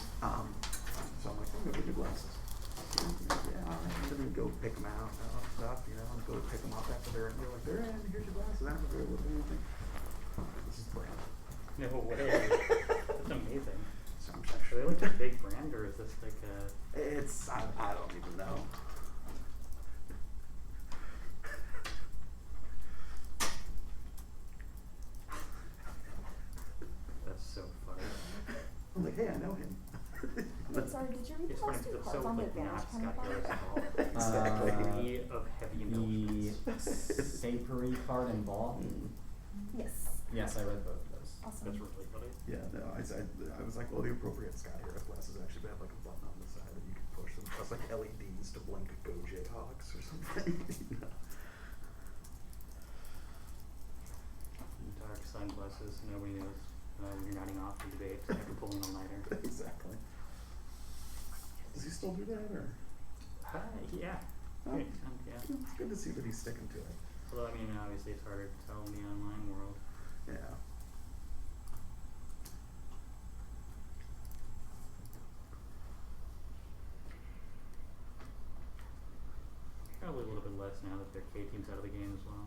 So I'm like, I'm gonna get your glasses. Yeah, all right. So then go pick them out and stuff, and go pick them up after they're in. They're like, they're in, here's your glasses. I don't know if they're looking at anything. This is brand. No way. That's amazing. So I'm Are they like a big brand or is this like a? It's, I don't even know. That's so funny. I'm like, hey, I know him. Wait, sorry, did you read It's the funny last two because it's cards so on the like advantage not counterplan? scalculus at all. Exactly. Sea of heavy The indulgence. Saperi card and ball. Mm. Yes. Yes, I read both of those. Awesome. That's really funny. Yeah, no, I was like, well, the appropriate Scott Harris glasses actually have like a button on the side that you can push them. Plus like LEDs to blink Go Jayhawks or something. You know? Dark sunglasses, nobody knows when you're nodding off the debate after pulling all nighter. Exactly. Does he still do that, or? Yeah. Oh, Yeah. it's good to see that he's sticking to it. Although, I mean, obviously it's harder to tell in the online world. Yeah. Probably a little bit less now that their K team's out of the game as well.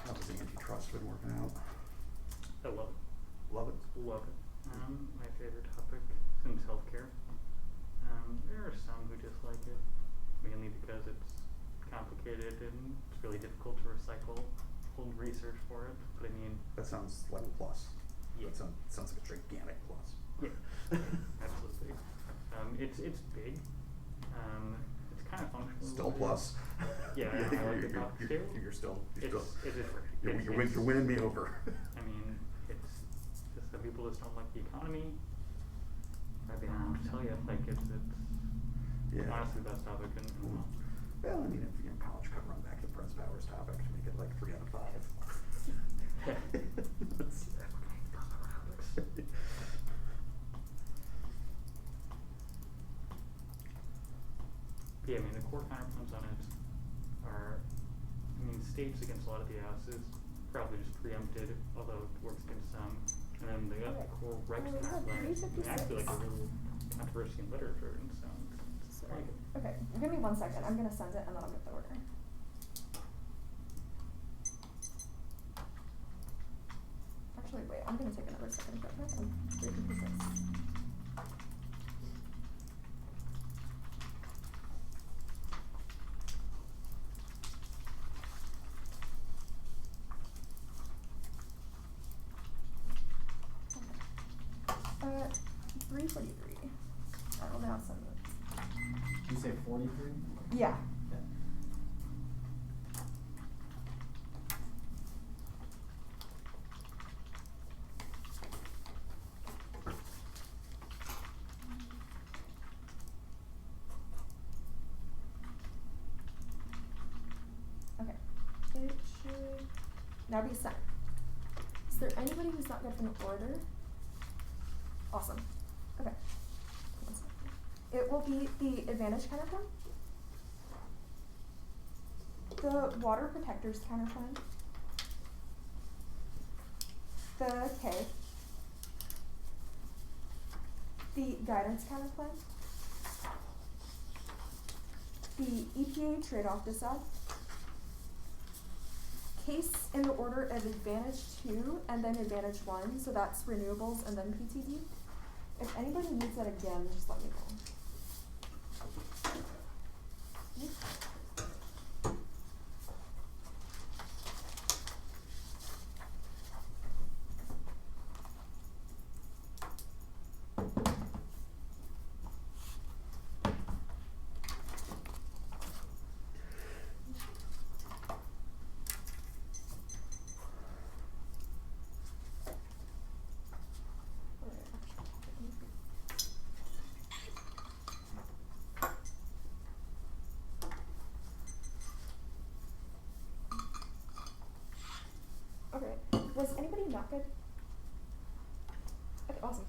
How's the Antitrust been working out? I love it. Love it? Love it. My favorite topic since healthcare. There are some who dislike it, mainly because it's complicated and it's really difficult to recycle old research for it. But I mean, That sounds like a plus. Yeah. That sounds like a gigantic plus. yeah, absolutely. It's big. It's kind of functional. Still plus. Yeah, I like the topic too. You're still. It's different. You're winning me over. I mean, it's just that people just don't like the economy. I'd be honest to tell you, like it's Yeah. honestly the best topic in the world. Well, I mean, if college could run back to Prince Powers topic to make it like 3 out of 5. Yeah, I mean the core counterpoints on it are states against a lot of the houses, probably just preempted, although it works against some. And then the core regs Well, we have plan is 356. actually like a real controversy in literature, and so it's Sorry. like Okay, give me 1 second. I'm gonna send it and then I'll get the order. Actually, wait, I'm gonna take another second. But no, 356. Okay. 343. I will now send it. Did you say 43? Yeah. Okay. Okay. It should now be sent. Is there anybody who's not got an order? Awesome. Okay. 1 second. It will be the advantage counterplan, the water protectors counterplan, the K, the guidance counterplan, the EPA trade-off decide, case in the order of advantage 2 and then advantage 1, so that's renewables and then PTD. If anybody needs that again, just let me know. Okay, was anybody not good? Okay, awesome.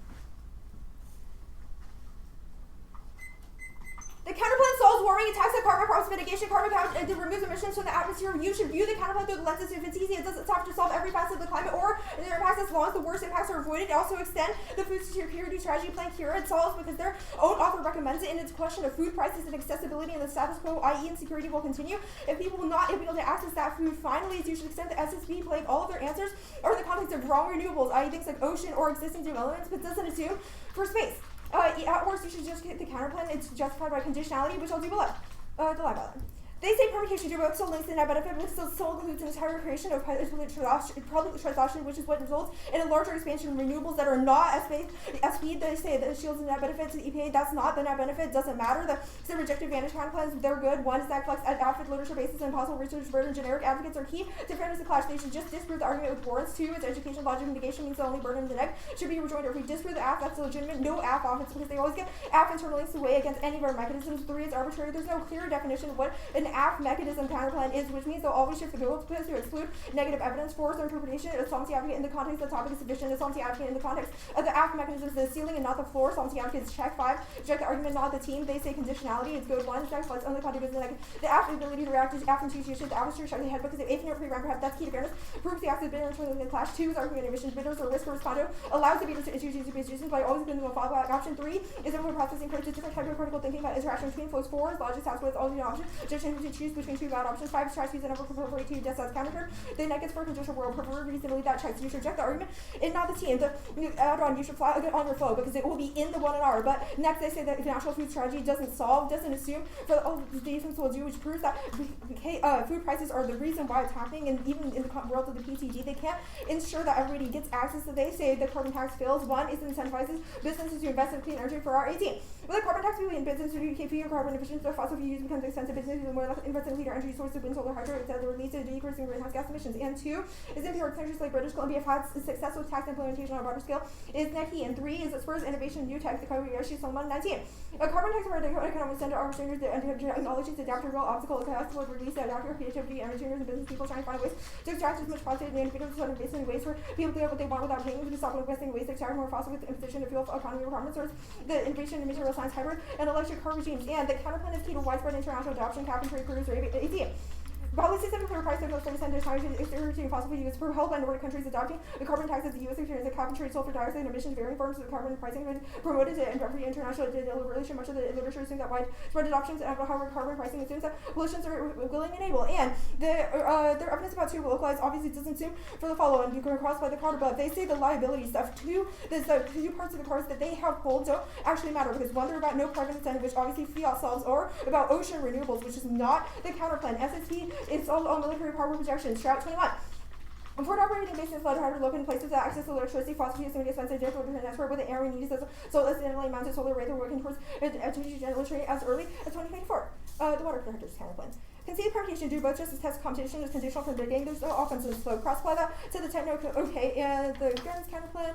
The counterplan solves warming, attacks the carbon crops mitigation, it removes emissions from the atmosphere. You should view the counterplan through the lenses if it's easy. It doesn't have to solve every facet of the climate or their impacts as long as the worst impacts are avoided. It also extend the food security strategy plan Kira. It solves because their own author recommends it in its question of food prices and accessibility and the status quo, i.e. insecurity will continue. If people will not be able to access that food finally, you should extend the SSB playing all of their answers are in the context of wrong renewables, i.e. things like ocean or existing developments, but doesn't assume for space. At worst, you should just get the counterplan. It's justified by conditionality, which I'll do below. The line by line. They say permutation to still links to net benefit, but still includes an entire creation of public transaction, which is what results in a larger expansion of renewables that are not SP. They say that shields the net benefit to the EPA. That's not the net benefit. It doesn't matter. The rejected advantage counterplans, they're good. One is that flex advocate literature basis and possible research burden. Generic advocates are key to fairness of clash. They should just disprove the argument with warrants. 2, its education logic mitigation means the only burden in the neck should be rejoined. If we disprove the AF, that's legitimate. No AF offense because they always get AF internal links to weigh against any of our mechanisms. 3 is arbitrary. There's no clear definition of what an AF mechanism counterplan is, which means they'll always shift the goalpost to exclude negative evidence. 4 is their interpretation of solvency advocate in the context of the topic is sufficient. The solvency advocate in the context of the AF mechanism is the ceiling and not the floor. Solvency advocate is check. 5, reject the argument, not the team. They say conditionality. It's good. 1 is check, but only context is the negative. The AF ability to react to AF intuition. The atmosphere check the head because if infinite pre-round perhaps that's key to fairness. Proves the active bidder in the clash. 2 is argument emissions. Bidders or risk or condo allows the bidders to introduce positions by always been the fallback option. 3 is input processing approach to different type of critical thinking about interaction between flows. 4 is logic has with all the options. Judging to choose between 2 bad options. 5 is tries to use a number appropriate to just as counter. The negative for conditional world prefer reasonably that checks. You should reject the argument and not the team. The add on you should fly on your flow because it will be in the 1 and R. But next they say that if national food strategy doesn't assume for all the defense will do, which proves that food prices are the reason why it's happening. And even in the world of the PTG, they can't ensure that everybody gets access. So they say the carbon tax fails. 1 is incentivizes businesses to invest in clean energy for our 18. With a carbon tax, we in business to keep your carbon efficient. So fossil fuels becomes expensive. Businesses more invest in cleaner energy sources, wind, solar, hydro, etc. Release to decreasing greenhouse gas emissions. And 2 is empiric countries like British Columbia have had successful tax implementation on a broader scale. Is net key. And 3 is it spurs innovation, new tech. The carbon issues on 19. A carbon tax for the economic center our standards that technologies to adapt to real obstacles. It has to release to adapt to creativity, engineers, and business people trying to find ways to extract as much positive and individuals sort of basically ways for people to get what they want without paying. To stop investing in ways to extract more fossil with imposition of fuel economy requirements. Source the innovation in material science, hybrid, and electric car regimes. And the counterplan is key to widespread international adoption, cap and trade, producer, AT. Policies that include price signals for percentage time is irritating fossil fuel use propelled by Nordic countries adopting the carbon tax as the U.S. experience cap and trade sulfur dioxide and emissions varying forms of carbon pricing have been promoted to every international deliberation. Much of the literature assumes that widespread adoptions of carbon pricing assumes that pollutions are willing and able. And their evidence about to localize obviously doesn't assume for the following. You can cross by the card above. They say the liability stuff to the two parts of the cards that they have pulled don't actually matter because one, they're about no carbon incentive, which obviously fiat solves, or about ocean renewables, which is not the counterplan. SST is all military power projections. Strat 21. Port operating bases flood harder located places that access to electricity, fossil fuels, and expensive difficult to transport with the area needs as solar steadily mounted solar arrays are working towards energy generation as early as 2024. The water protectors counterplan. Concede permutation do both just as test competition is conditional for bidding. There's no offensive slope. Cross apply that to the techno okay and the guns counterplan,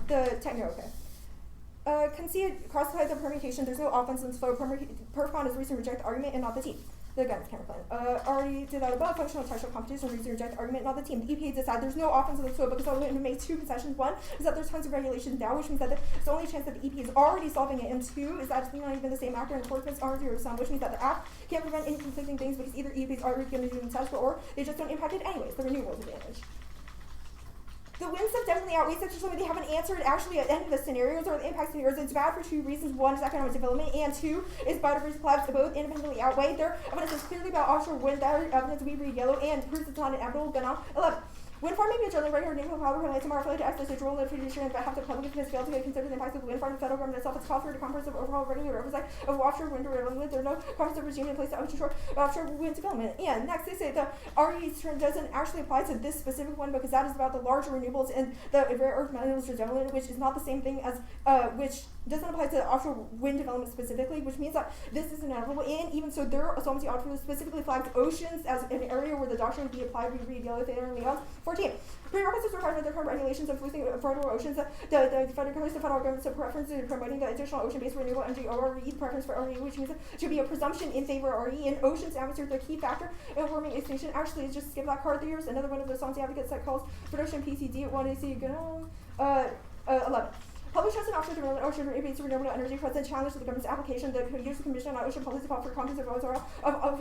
the techno okay. Concede cross apply the permutation, there's no offense and slope. Perfcon is reason to reject the argument and not the team. The guns counterplan. Already did that above. Functional textual competition reason to reject the argument, not the team. The EPA decide there's no offense and slope because it makes two concessions. One is that there's tons of regulations now, which means that the only chance that the EPA is already solving it, and two is that it's not even the same actor and enforcement's are 0 sum, which means that the act can't prevent any conflicting things because either EPA is already going to do themselves or they just don't impact it anyways. The renewables advantage. The win stuff definitely outweighs it, so they haven't answered actually at any of the scenarios or the impact scenarios. It's bad for two reasons. One is economic development, and two is biodiversity collapse. Both independently outweigh. Their evidence is clearly about offshore wind. That evidence we read yellow and proves it's not inevitable. Gun on 11. Wind farm may be a generally regular renewable power plant tomorrow affiliated to access its role in fiduciary, but half the public has failed to consider the impacts of the wind farm. The federal government itself has called for a comprehensive overhaul regular oversight of offshore wind development. There's no comprehensive regime in place to offshore wind development. And next, they say the RE's term doesn't actually apply to this specific one because that is about the larger renewables and the rare earth minerals development, which is not the same thing as which doesn't apply to offshore wind development specifically, which means that this is inevitable. And even so, their solvency article specifically flagged oceans as an area where the doctrine would be applied. We read yellow there and Leon 14. Prerequisites required by the current regulations of boosting federal oceans. The federal government's preference in promoting the additional ocean-based renewable energy ORE, preference for RE, which means it should be a presumption in favor of RE. In oceans, atmosphere, the key factor in warming extinction. Actually, just skip that card. There's another one of the solvency advocates that calls production PCD at 1AC. 11. Public trust in offshore development, ocean based renewable energy present challenge to the government's application. The U.S. Commission on Ocean Policy called for comprehensive overhaul of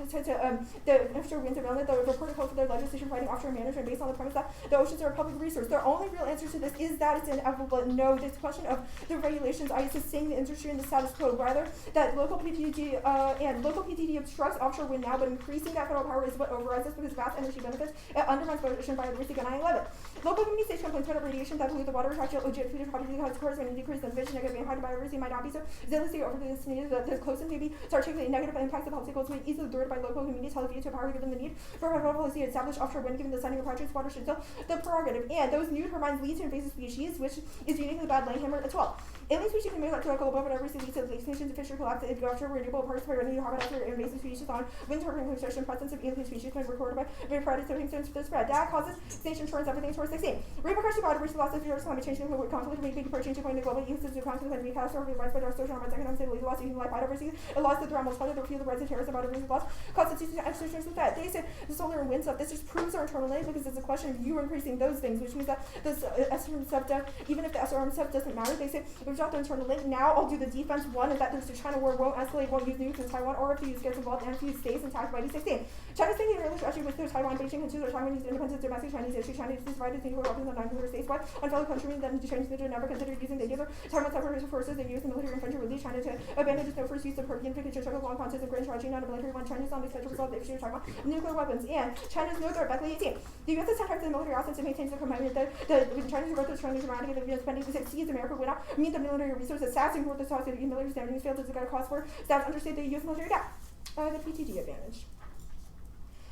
the offshore wind development. The report called for their legislation providing offshore management based on the premise that the oceans are a public resource. Their only real answer to this is that it's inevitable. No, this question of the regulations are sustaining the industry in the status quo. Rather, that local PTD obstructs offshore wind now, but increasing that federal power is what overrides this because vast energy benefits it undermines ocean biodiversity. 9/11. Local community states complain about radiation that pollute the water, attract future property cause and decrease the vision negative impact of biodiversity might not be so zealously overly estimated. The closest may be to articulate negative impacts of policy goals may easily thwarted by local communities held view to power given the need for federal policy to establish offshore wind given the signing of projects water should still the prerogative. And those new turbines lead to invasive species, which is uniquely bad landhammer at 12. Alien species can move electrical above whatever leads to the extinction of fishery collapse and offshore renewable parts by running harbor after invasive species on wind turbine construction presence of alien species when recorded by predators to the spread. That causes extinction towards everything towards 16. Repercussions of biodiversity loss of future climate change include conflict with big approaching to point the global uses of conflict and catastrophe widespread social and economic stability, loss of human life, biodiversity, and loss of the realm, part of the field of rights and terrorism, biodiversity loss, constitutes extinction with that. They said the solar and wind stuff, this just proves our internal limit because it's a question of you increasing those things, which means that this SRM stuff, even if the SRM stuff doesn't matter, they say we've dropped the internal limit. Now I'll do the defense one, is that there's the China war won't escalate, won't use nukes in Taiwan, or if the US gets involved and if the US stays intact by 2016. China's thinking really strategy with their Taiwan, Beijing, and their Taiwanese independence, domestic Chinese issue. China is divided into weapons and 900 states wide on fellow countries that the Chinese military never considered using the other Taiwan separate forces. The US military infantry would lead China to abandon its no first use of unification, struggle, long contest, and grand strategy, not a military one. China's on the schedule to resolve the issue of Taiwan nuclear weapons. And China's no threat, Beckley 18. The US has 10 times the military assets and maintains the command. The Chinese growth is strongly dramatic, and the US spending exceeds America would not mean the military resources. SAS and growth is the military standing failed as a guy cost for staff understate the US military gap. The PTD advantage.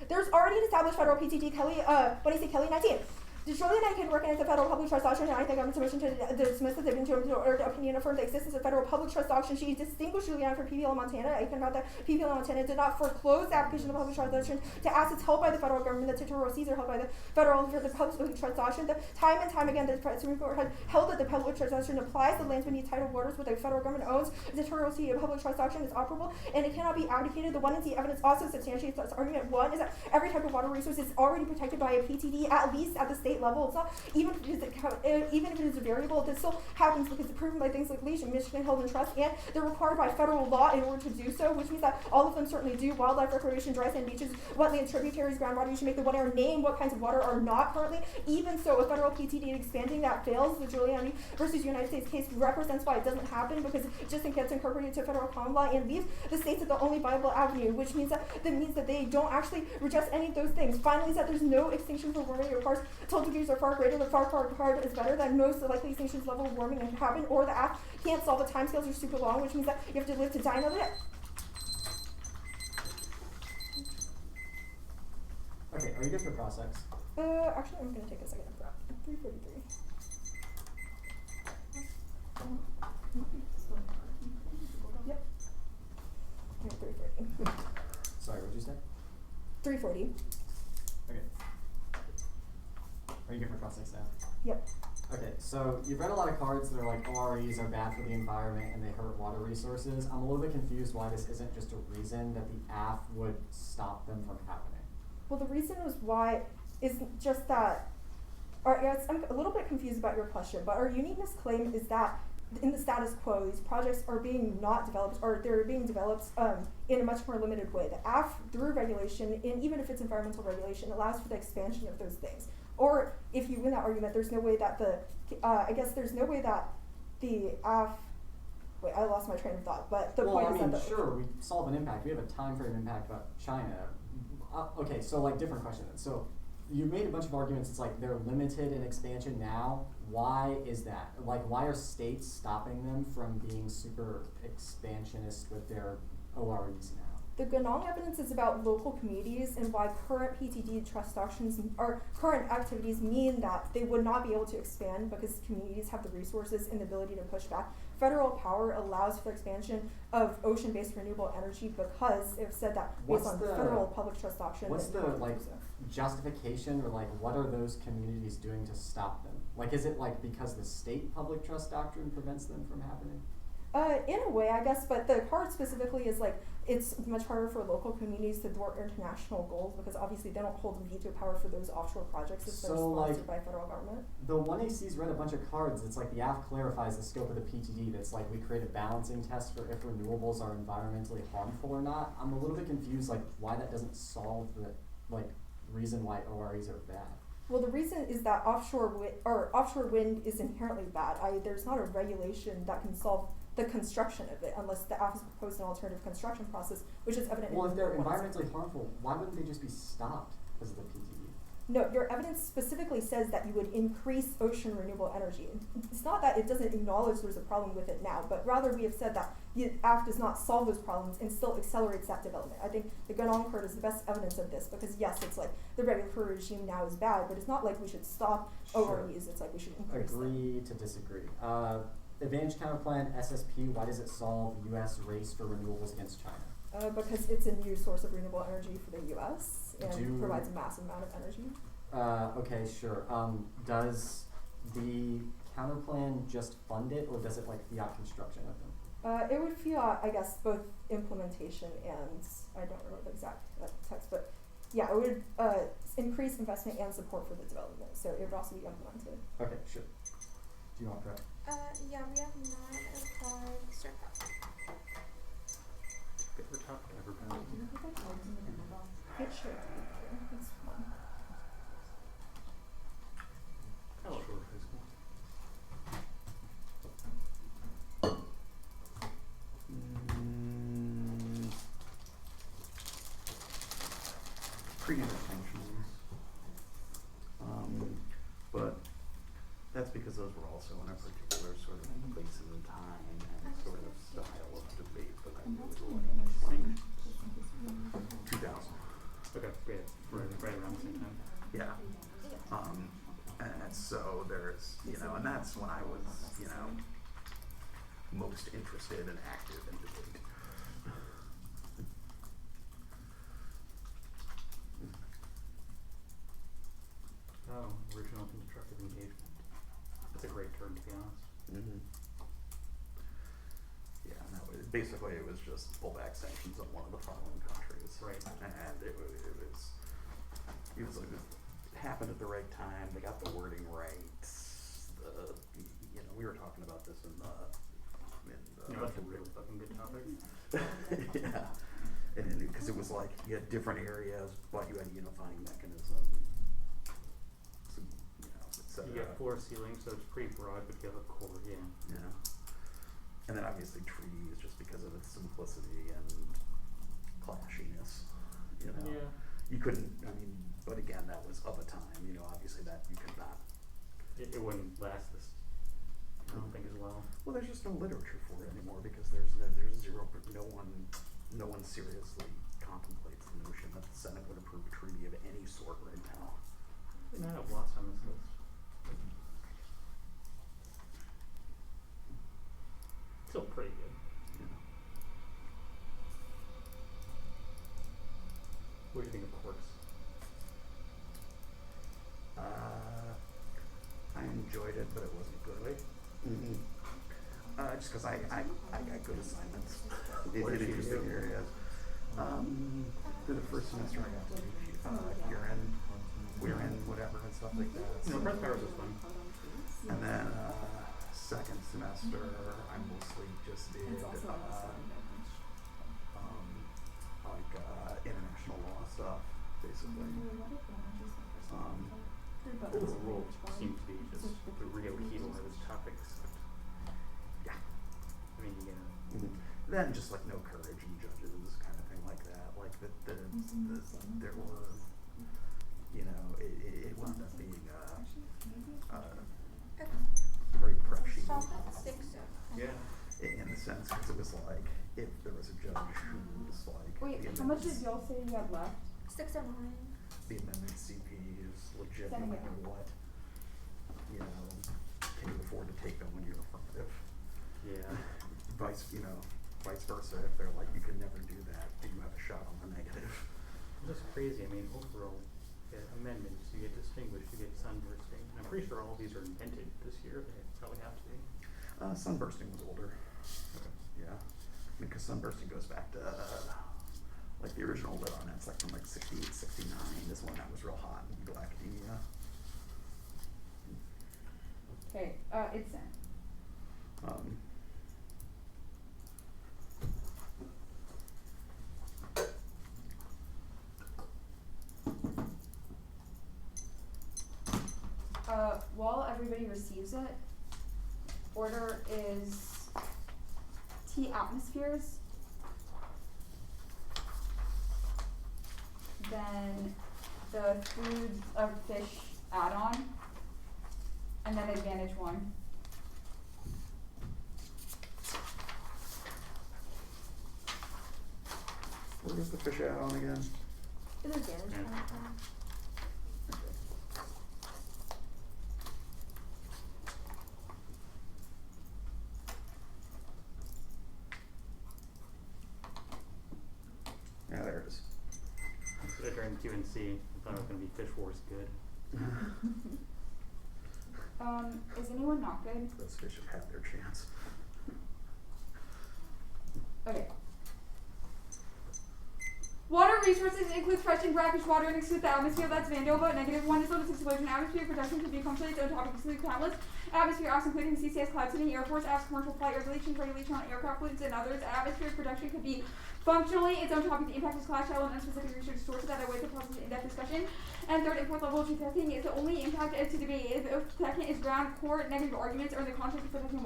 There's already an established federal PTD, Kelly, when I say Kelly 19. Destroy the can recognize the federal public trust doctrine, and I think government's motion to dismiss the opinion affirmed the existence of federal public trust doctrine. She distinguished Juliana from PPL in Montana. I found out that PPL in Montana did not foreclose the application of the public trust doctrine to assets held by the federal government. The territorial seas are held by the federal for the public trust doctrine. Time and time again, the Supreme Court had held that the public trust doctrine applies to lands beneath tidal waters where the federal government owns. The territorial sea of public trust doctrine is operable, and it cannot be abdicated. The one and the evidence also substantiates this argument. One is that every type of water resource is already protected by a PTD, at least at the state state level. It's not even if it is a variable, this still happens because it's proven by things like Leash and Michigan Held in Trust, and they're required by federal law in order to do so, which means that all of them certainly do. Wildlife recreation, dry sand beaches, wetlands, tributaries, groundwater. You should make the one air name what kinds of water are not currently. Even so, a federal PTD expanding that fails. The Giuliani versus United States case represents why it doesn't happen, because it just gets incorporated to federal common law and leaves the states at the only viable avenue, which means that they don't actually redress any of those things. Finally, is that there's no extinction for warming. Your cars 12 degrees or far greater. The far hard is better than most likely extinctions level of warming can happen, or the app can't solve. The timescales are super long, which means that you have to live to die another day. Okay, are you good for cross-ex? Actually, I'm gonna take a second. 343. Yep. 340. Sorry, what did you say? 340. Okay. Are you good for cross-ex now? Yep. Okay, so you've read a lot of cards that are like OREs are bad for the environment and they hurt water resources. I'm a little bit confused why this isn't just a reason that the AF would stop them from happening. Well, the reason is why is just that, or yes, I'm a little bit confused about your question, but our uniqueness claim is that in the status quo, these projects are being not developed, or they're being developed in a much more limited way. The AF, through regulation, and even if it's environmental regulation, allows for the expansion of those things. Or if you win that argument, there's no way that there's no way that the AF, wait, I lost my train of thought, but the point is that sure, we solve an impact. We have a time frame impact about China. Okay, so like different question then. So you made a bunch of arguments. It's like they're limited in expansion now. Why is that? Like, why are states stopping them from being super expansionist with their OREs now? The Ganong evidence is about local communities and why current PTD trust doctrines or current activities mean that they would not be able to expand because communities have the resources and the ability to push back. Federal power allows for the expansion of ocean-based renewable energy because it said that based on federal public trust doctrine. What's the justification, or like what are those communities doing to stop them? Like, is it like because the state public trust doctrine prevents them from happening? In a way, I guess, but the part specifically is like it's much harder for local communities to thwart international goals because obviously they don't hold veto power for those offshore projects if they're sponsored by federal government. The 1AC's read a bunch of cards. It's like the AF clarifies the scope of the PTD. That's like we create a balancing test for if renewables are environmentally harmful or not. I'm a little bit confused, like why that doesn't solve the reason why OREs are bad. Well, the reason is that offshore wind is inherently bad. There's not a regulation that can solve the construction of it unless the AF has proposed an alternative construction process, which is evident. Well, if they're environmentally harmful, why wouldn't they just be stopped because of the PTD? No, your evidence specifically says that you would increase ocean renewable energy. It's not that it doesn't acknowledge there's a problem with it now, but rather we have said that the AF does not solve those problems and still accelerates that development. I think the Ganong card is the best evidence of this because yes, it's like the regulatory regime now is bad, but it's not like we should stop OREs, it's like we should increase Agree to disagree. Advantage Counterplan, SSP, why does it solve U.S. race for renewables against China? Because it's a new source of renewable energy for the U.S. and provides a massive amount of energy. Okay, sure. Does the counterplan just fund it, or does it like fiat construction of them? It would fiat, I guess, both implementation and I don't remember the exact text, but yeah, it would increase investment and support for the development. So it would also be implemented. Okay, sure. Do you want that? Yeah, we have 9 o'clock. Start that. Favorite topic ever been? It should be. It's fun. I love Shore High School. Pre-interventions. But that's because those were also in a particular sort of place and time and sort of style of debate that I really like. 2000. Okay, great. Right around the same time. Yeah. And so there's, and that's when I was, most interested and active in debate. Oh, original constructive engagement. That's a great term, to be honest. Mm-hmm. Yeah, no, basically it was just pull back sanctions on one of the following countries. Right. And it was like happened at the right time. They got the wording right. We were talking about this in the That's a really fucking good topic. yeah, and because it was like you had different areas, but you had a unifying mechanism. So, You get floor ceiling, so it's pretty broad, but you have a core, yeah. Yeah, and then obviously treaties, just because of its simplicity and clashiness. Yeah. You couldn't. But again, that was of a time. Obviously that you could not. It wouldn't last this. I don't think as well. Well, there's just no literature for it anymore because there's zero. No one seriously contemplates the notion that the Senate would approve a treaty of any sort right now. We might have lost on this list. Still pretty good. Yeah. What do you think of Quarks? I enjoyed it, but it wasn't good. Mm-hmm. Just because I got good assignments in interesting areas. For the first semester, I got to teach we're in whatever and stuff like that. No, Press Powers was fun. And then second semester, I mostly just did international law stuff, basically. Overall, seemed to be just the real key to this topic. Yeah. Yeah. Then just like no courage in judges, kind of thing like that. Like there were, it wound up being very prescient. Yeah. In the sense, because it was like if there was a judge who was like. Wait, how much did y'all say you had left? 6 or 9. The amendment CP is legit no matter what. Can you afford to take them when you're affirmative? Yeah. Vice versa, if they're like, you can never do that, do you have a shot on the negative? It's just crazy. Overall, you get amendments, you get distinguished, you get sunbursting. And I'm pretty sure all of these are invented this year. They probably have to be. Sunbursting was older. Okay. Yeah. Because sunbursting goes back to, like the original lit on it's like from like 68, 69 is when that was real hot in legal academia. Okay, it's sent. While everybody receives it, order is T atmospheres, then the foods of fish add-on, and then advantage 1. Where does the fish add-on again? Is advantage Yeah. Yeah, there it is. During QNC, I thought it was going to be Fish Wars good. Is anyone not good? Those fish have had their chance. Okay. Water resources include fresh and brackish water and exclude the atmosphere. That's Vandover. -1 is limited to explosion. Atmosphere production could be functionally its own topic, exclude catalyst. Atmosphere apps including CCS, cloud seeding, Air Force apps, commercial flight regulation on aircraft pollutants, and others. Atmosphere production could be functionally its own topic. The impact is class shallow and unspecific research sources that await the process of in-depth discussion. And third and fourth level of testing is the only impact to debate. Second is ground core negative arguments or the concept of protecting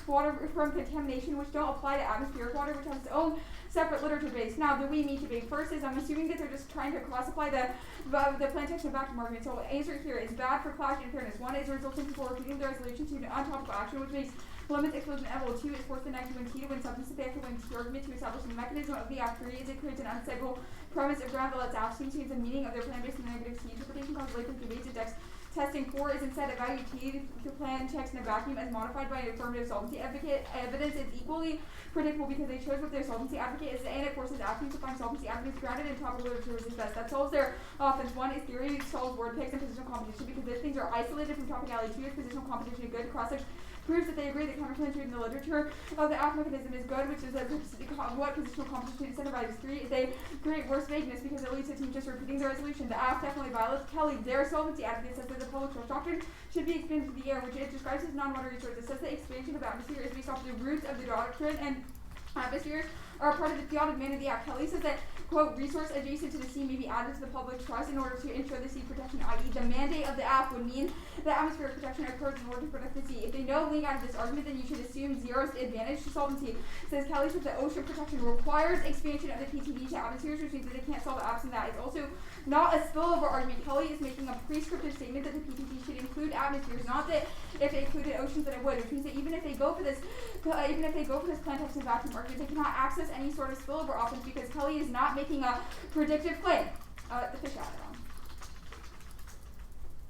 water from contamination, which don't apply to atmospheric water, which has its own separate literature base. Now, the we meet debate. First is I'm assuming that they're just trying to classify the plantation vacuum argument. So answer here is bad for clash and fairness. 1 is resulting people repeating the resolution to an untopical action, which makes limits explosion inevitable. 2 is force the negative when T to win substance of the active when T argument to establish the mechanism of the act. 3 is it creates an unstable premise of ground that lets absence change the meaning of their plan based on the negative T interpretation causes latent debates and testing. 4 is instead evaluate T the plan checks in a vacuum as modified by an affirmative solvency advocate. Evidence is equally predictable because they chose what their solvency advocate is, and it forces applicants to find solvency advocates grounded in topical literature is best. That solves their offense. 1 is theory solves word picks and positional competition because those things are isolated from topicality. 2 is positional competition a good cross proves that they agree that counterclaims in the literature of the act mechanism is good, which is that what positional competition incentivizes 3 is a great worse vagueness because it leads to team just repeating the resolution. The act definitely violates Kelly. Their solvency advocate says that the public trust doctrine should be expanded to the air, which it describes as non-water resources. It says the expansion of atmosphere is based off the roots of the doctrine and atmospheres are part of the theotic man of the act. Kelly says that, quote, resource adjacent to the sea may be added to the public trust in order to ensure the sea protection, i.e. the mandate of the act would mean that atmospheric protection occurs in order to protect the sea. If they know link out of this argument, then you should assume zero's advantage to solvency. Says Kelly says that ocean protection requires expansion of the PTD to atmospheres, which means that they can't solve absent that. It's also not a spillover argument. Kelly is making a prescriptive statement that the PTD should include atmospheres, not that if they included oceans that it would, which means that even if they go for this plan text and vacuum argument, they cannot access any sort of spillover options because Kelly is not making a predictive claim. The fish out of them.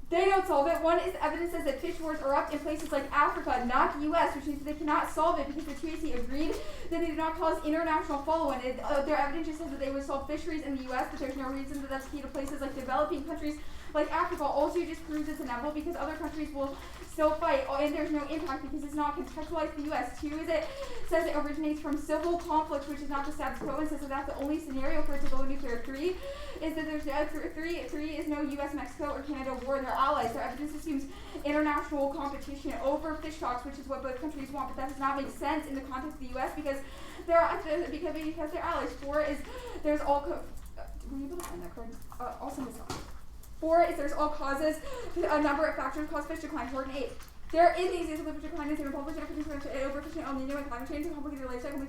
They don't solve it. One is evidence says that fish wars erupt in places like Africa, not the U.S., which means that they cannot solve it because the TAC agreed that they did not cause international follow-in. Their evidence just says that they would solve fisheries in the U.S., but there's no reason that that's key to places like developing countries like Africa. Also just proves it's inevitable because other countries will still fight, and there's no impact because it's not contextualized to the U.S. 2 is it says it originates from civil conflict, which is not the status quo, and says that that's the only scenario for it to go nuclear. 3 is that there's three is no U.S., Mexico, or Canada war. They're allies. Their evidence assumes international competition over fish stocks, which is what both countries want, but that does not make sense in the context of the U.S. because they're allies. 4 is there's all. Were you able to find that card? Also this one. 4 is there's all causes, a number of factors cause fish decline. 4 and 8. There is the example of fish decline in population overfishing, El Nino, and climate change, and complicated life cycle,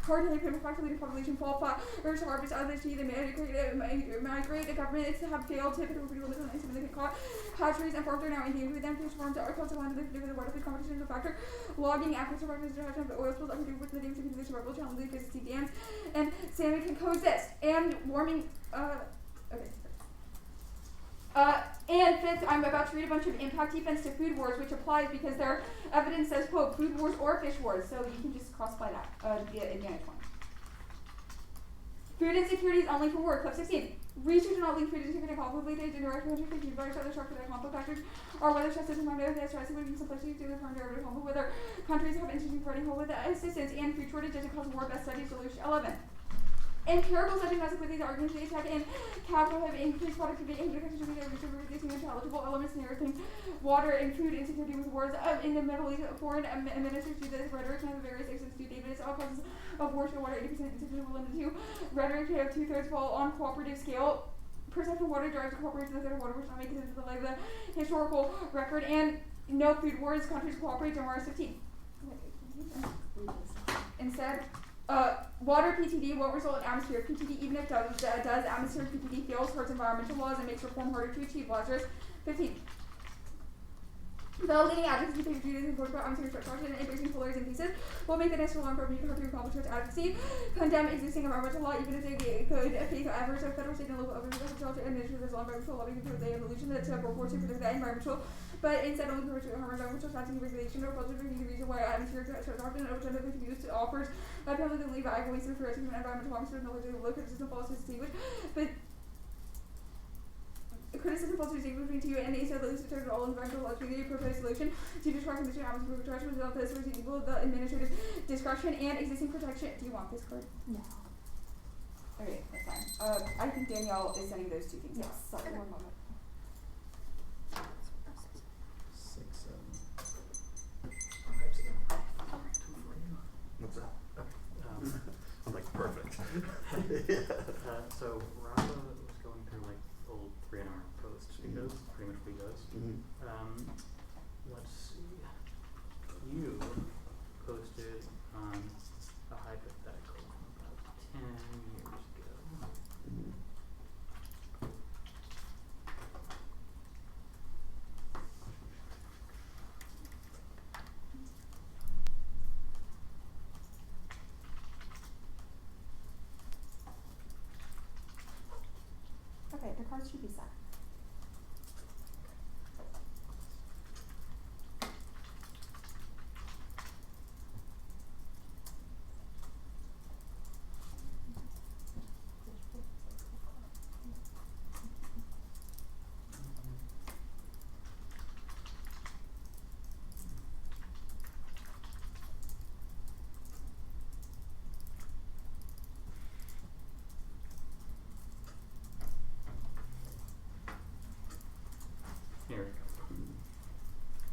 hard to practically the population fall flat, urge to harvest out of the sea, they migrate, the governments have failed to put a limit on insignificant hatcheries, and farms are now endangered. Then fish farms are consequent to the water food competition is a factor. Logging, after survival, destruction of oil spills, are with the damage to the survival challenges, because sea dams, and salmon can coexist. And warming, okay. And 5th, I'm about to read a bunch of impact defense to food wars, which applies because their evidence says, quote, food wars or fish wars. So you can just cross-apply that, the advantage one. Food insecurity is only for war. Clip 16. Research and not link food insecurity to conflict related to direct country for food products, other structural conflict factors, or whether stress is primary that stress would be simplicity to the current derivative conflict, whether countries have institutions providing help with assistance, and food shortage doesn't cause war. Best study solution 11. Empirical studies with these arguments they attack and capital have increased productivity and reducing intelligible elements in everything. Water and food insecurity with wars in the Middle East. Foreign ministers do this. Rhetoric and the various extents do David. It's all causes of wars for water. 80% insecurity will limit to rhetoric. Have 2/3 fall on cooperative scale. Perception of water drives a cooperation with other water, which not make it into the light of the historical record. And no food wars. Countries cooperate. Don't worry. 15. Instead. Water PTD won't result in atmospheric PTD, even if it does atmospheric PTD fails, hurts environmental laws, and makes reform harder to achieve. Lazarus 15. The leading advocates of PTD is important about atmospheric destruction and embracing polarities and pieces will make the necessary long program to accomplish its advocacy, condemn existing environmental law, even if they could face adverse of federal, state, and local agriculture and initiatives as long environmental lobbying to the evolution that's a report to protect the environmental, but instead only promotes harm environmental science regulation or budget the reason why atmospheric destruction and alternative use offers apparently to leave ag waste for environmental harms to knowledge of local criticism falls to distinguish, but criticism falls to distinguish between you and they said that this returns all environmental laws to the proposed solution to destroy condition atmospheric destruction without this equal the administrative discretion and existing protection. Do you want this card? No. Okay, that's fine. I think Danielle is sending those two things out. Yes, sorry, one moment. 6, 7. What's that? I'm like, perfect. So Rafa was going through like old 3NR posts because pretty much we goes. Let's see. You posted on a hypothetical from about 10 years ago. Okay, the cards should be set.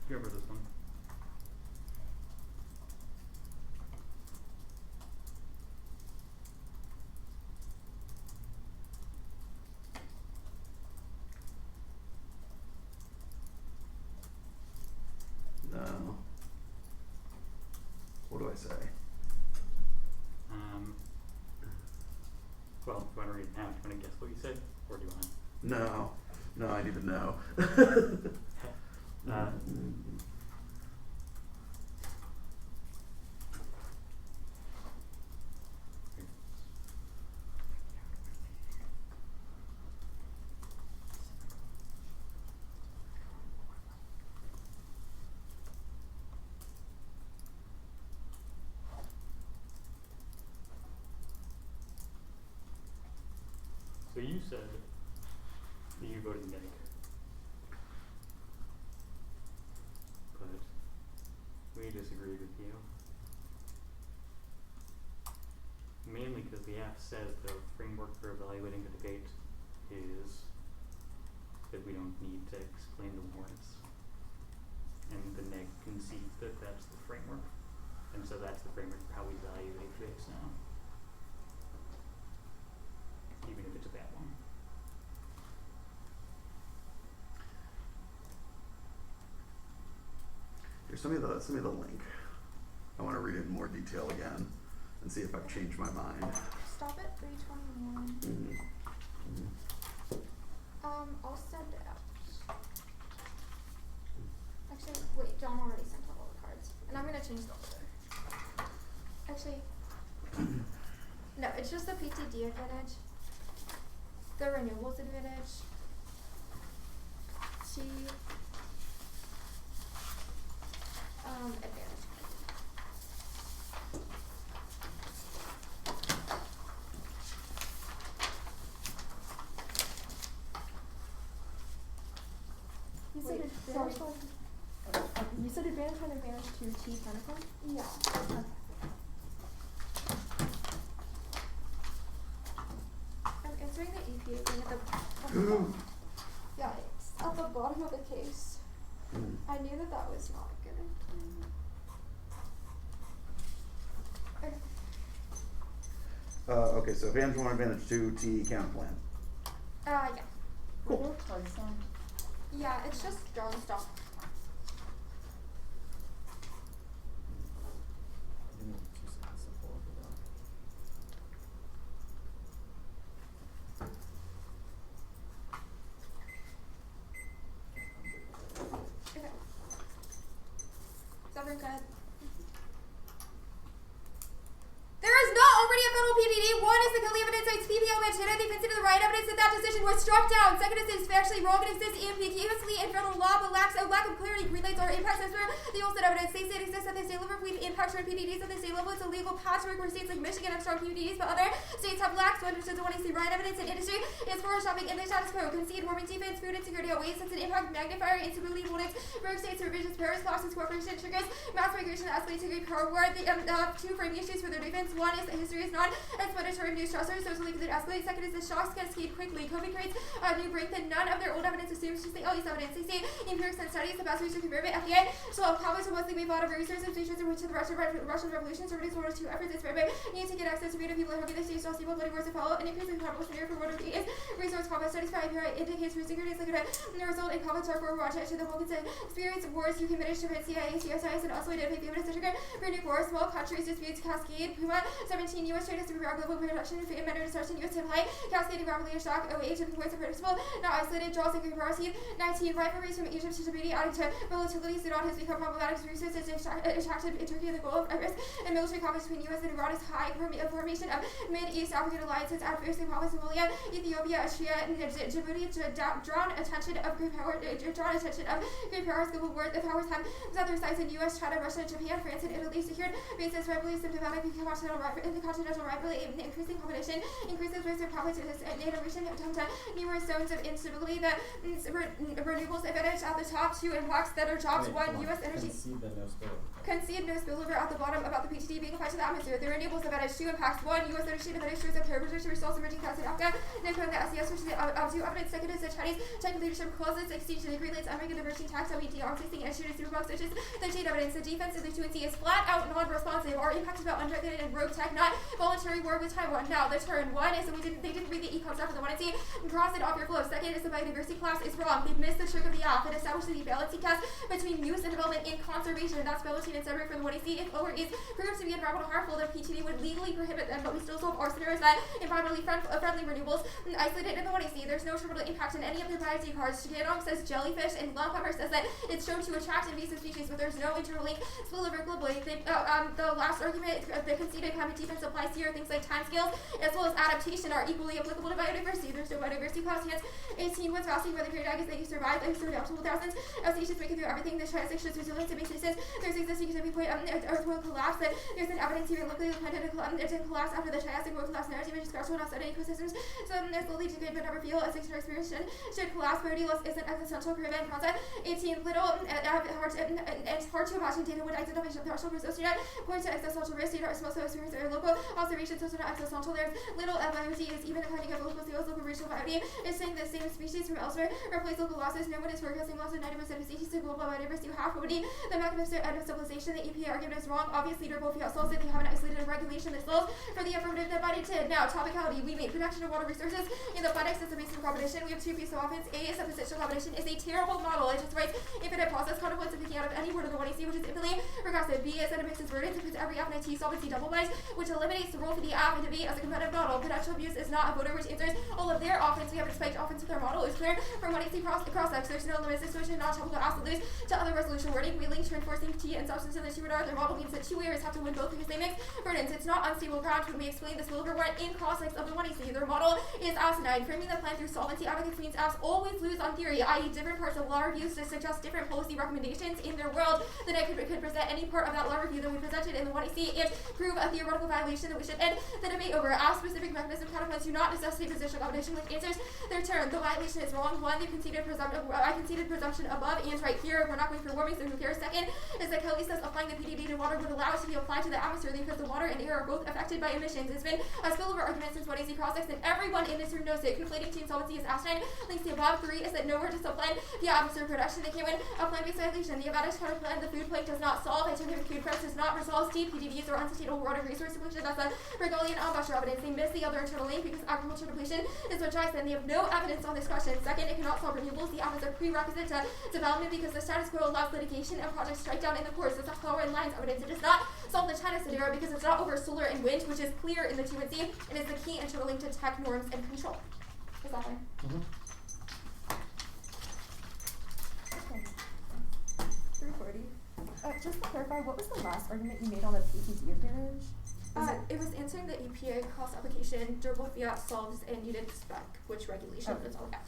You remember this one? No. What do I say? Well, do you want to read it now? Do you want to guess what you said? Or do you want to? No. No, I need to know. So you said that you voted nay. But we disagreed with you. Mainly because the act says the framework for evaluating the debate is that we don't need to explain the warrants. And the neg concedes that that's the framework. And so that's the framework for how we evaluate debates now. Even if it's a bad one. Here, send me the link. I want to read it in more detail again and see if I've changed my mind. Stop at 321. I'll send it out. Actually, wait, John already sent out all the cards. And I'm gonna change the order. Actually, no, it's just the PTD advantage. The renewables advantage. Advantage. You said Wait, advantage sorry. you said advantage and advantage to T chemical? Yeah. Okay. I'm answering the EPA thing at the yikes. At the bottom of the case. I knew that was not a good idea. Okay. Okay, so advantage 1, advantage 2, T count plan. Yeah. Cool. What are cards then? Yeah, it's just John stuff. Give me 2 seconds to pull up the doc. Okay. Is everyone good? There is not already a federal PDD. One is the clear evidence that PPL mentioned. They consider the right evidence that that decision was struck down. Second is it's factually wrong and exists ambiguously in federal law, but lacks a lack of clarity relates our impacts as well. The also evidence they say it exists at the state level. We impacts on PDDs at the state level. It's a legal patchwork where states like Michigan have strong PDDs, but other states have lax. So understood the one is the right evidence in industry is for shopping in the status quo. Concede warming defense, food insecurity outweighs it's an impact magnifier, instability voltage, rogue states, revisions, Paris, classes, cooperation, triggers, mass migration, escalates to great power war. The two frame issues for their defense. One is that history is not explanatory of new stressors, socially because it escalates. Second is the shocks cascade quickly. COVID creates a new break that none of their old evidence assumes. Just the all these evidence. They say empirics and studies, the best ways to confirm it. FDA, so comments are mostly made out of research and stations in which the Russian Revolution, so it is one of 2 efforts. It's very need to get access to random people and hoping the states all stable bloody wars to follow. An increase in credible scenario for what is resource combat studies by API indicates for security is like the result in comments are for watch to the whole experience wars you can manage to prevent CIA, CSIS, and also identify the evidence to trigger for new wars. Small countries disputes cascade. Puma 17 U.S. trade is to prepare global production and amendment destruction U.S. supply cascading rapidly in shock. OH and points are predictable, not isolated. Draws and comparison. 19 rivalries from Egypt to Djibouti adding to volatility. Sudan has become problematic resources attracted in Turkey and the Gulf. And military conflicts between U.S. and Iran is high. Formation of Mid-East African alliances adverse in conflicts Somalia, Ethiopia, Austria, and Djibouti drawn attention of great powers global war. The powers have other sides in U.S., China, Russia, Japan, France, and Italy secured bases rivalry symptomatic in the continental rivalry, increasing competition increases risk of conflict and innovation to numerous zones of instability. The renewables advantage at the top, 2 impacts that are jobs, 1 U.S. energy. Concede no spillover at the bottom about the PTT being applied to the atmosphere. The renewables advantage 2 impacts, 1 U.S. energy advantage of parameters to resolve emerging threats in Africa. Nippon, the SES, which is up to evidence. Second is the Chinese tech leadership clauses, exchange to the Green Lights, American diversion tax, OED, arms leasing, and shooting superbox, which is the chain evidence. The defense of the 2C is flat out non-responsive or impacted about unregulated and rogue tech, not voluntary war with Taiwan. Now, the turn 1 is that they didn't read the econ stuff for the 1C and cross it off your flow. Second is the biodiversity class is wrong. They've missed the trick of the app and established the balancing test between use and development in conservation. And that's balancing and separate for the 1AC. If lower is proves to be environmental harmful, the PTD would legally prohibit them, but we still solve our scenarios that environmentally friendly renewables isolated in the 1AC. There's no trivial impact in any of their biodiversity cards. Chicanom says jellyfish, and Longcover says that it's shown to attract invasive species, but there's no internal link spillover globally. The last argument, the conceded climate defense applies here. Things like timescales as well as adaptation are equally applicable to biodiversity. There's no biodiversity class. Hence, 18 was fasting where the period is that you survive and survive optimal thousands of stations making through everything. The transition resilience to basic says there's existing tipping point Earth will collapse. That there's an evidence here locally the planet didn't collapse after the Triassic world collapse narrative, which is scarcity not studying ecosystems. So there's slowly degrade but never feel as external experience should collapse. Priority loss is an existential prevent concept. 18 little it's hard to imagine data would identify partial risk ocean point to existential risk. Data are supposed to experience or local observations, so not existential. There's little biology is even according to local scales, local regional biology is saying the same species from elsewhere replace local losses. No one is forecasting loss of 90% of species to global biodiversity. Half would be the mechanism of civilization. The EPA argument is wrong. Obviously, they're both solves it. They have an isolated regulation that solves for the affirmative that body did. Now, topicality. We made protection of water resources in the FedEx as a basis of competition. We have 2 pieces of offense. A is a positional competition is a terrible model. It just writes infinite process consequence of picking out of any word of the 1AC, which is infinitely regressive. B is that it mixes burdens and puts every F and T solvency double bias, which eliminates the role for the app and to B as a competitive model. Potential abuse is not a voter, which answers all of their offense. We haven't spiked offense with our model. It's clear from 1AC cross-X. There's no limit situation, not topical absolute to other resolution wording. We link to reinforcing T and substance in the 2 radar. Their model means that 2 areas have to win both because they mix burdens. It's not unstable ground when we explain this spillover warrant in cross-X of the 1AC. Their model is asinine. Framing the plan through solvency advocates means apps always lose on theory, i.e. different parts of law reviews to suggest different policy recommendations in their world. Then I could present any part of that law review that we presented in the 1AC and prove a theoretical violation that we should end the debate over. App specific mechanism counterplans do not necessitate positional competition, which answers their turn. The violation is wrong. 1, they conceded presumption above and right here. We're not going for warming, so who cares? Second is that Kelly says applying the PDB to water would allow it to be applied to the atmosphere because the water and air are both affected by emissions. It's been a spillover argument since 1AC cross-X, and everyone in this room knows it. Conflating T insolvency is asinine. Links the above. 3 is that nowhere to supplant the atmosphere production. They can't win a plant-based violation. The advantage counterplan the food plate does not solve. Alternative food price does not resolve steep PDBs or unsustainable water resource depletion. That's a Regalian ambassador evidence. They miss the other internal link because agricultural depletion is what drives them. They have no evidence on this question. Second, it cannot solve renewables. The app is a prerequisite to development because the status quo allows litigation and projects strike down in the courts. It's a flower and lines evidence. It does not solve the China scenario because it's not over solar and wind, which is clear in the 2C and is the key internal link to tech norms and control. Is that fine? Okay. 340. Just to clarify, what was the last argument you made on the PTD advantage? It was answering the EPA cross application, durable fiat solves and needed spec, which regulation is all that.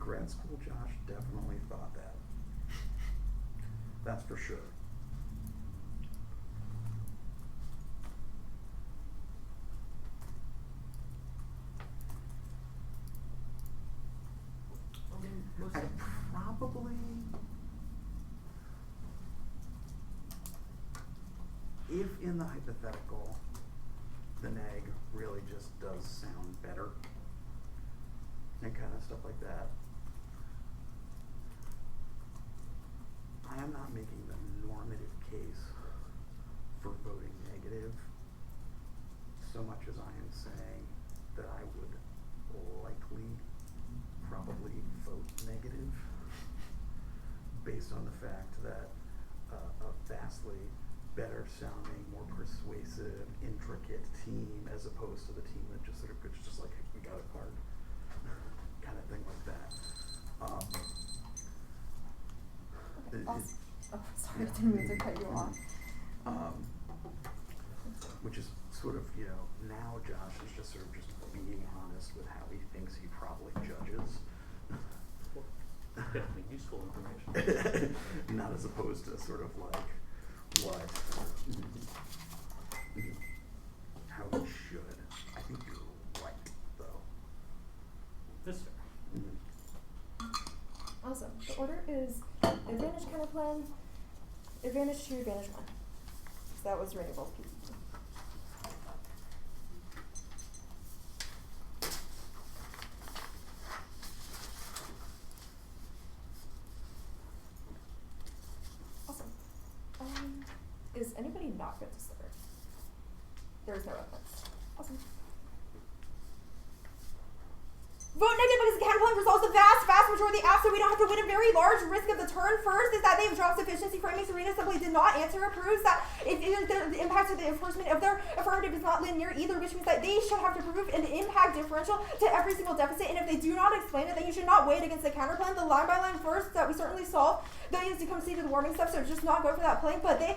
grad school, Josh definitely thought that. That's for sure. I'd probably, if in the hypothetical, the neg really just does sound better, and kind of stuff like that, I am not making the normative case for voting negative so much as I am saying that I would likely probably vote negative based on the fact that a vastly better sounding, more persuasive, intricate team as opposed to the team that just sort of it's just like, hey, we got a card kind of thing like that. Sorry, I didn't mean to cut you off. Which is sort of, you know, now Josh is just sort of just being honest with how he thinks he probably judges. Definitely useful information. Not as opposed to sort of like what, how he should. I think you're right, though. This fair. Awesome. The order is advantage counterplan, advantage 2, advantage 1. So that was Renewable PTT. Awesome. Is anybody not good to start? There's no evidence. Awesome. Vote negative because the counterplan resolves the vast majority of the apps, so we don't have to win a very large risk of the turn. First is that they have dropped sufficiency framing. Serena simply did not answer or proves that the impact of the enforcement of their affirmative is not linear either, which means that they should have to prove an impact differential to every single deficit, and if they do not explain it, then you should not weigh it against the counterplan. The line by line first that we certainly solve, they need to come see to the warming stuff, so just not go for that plank, but the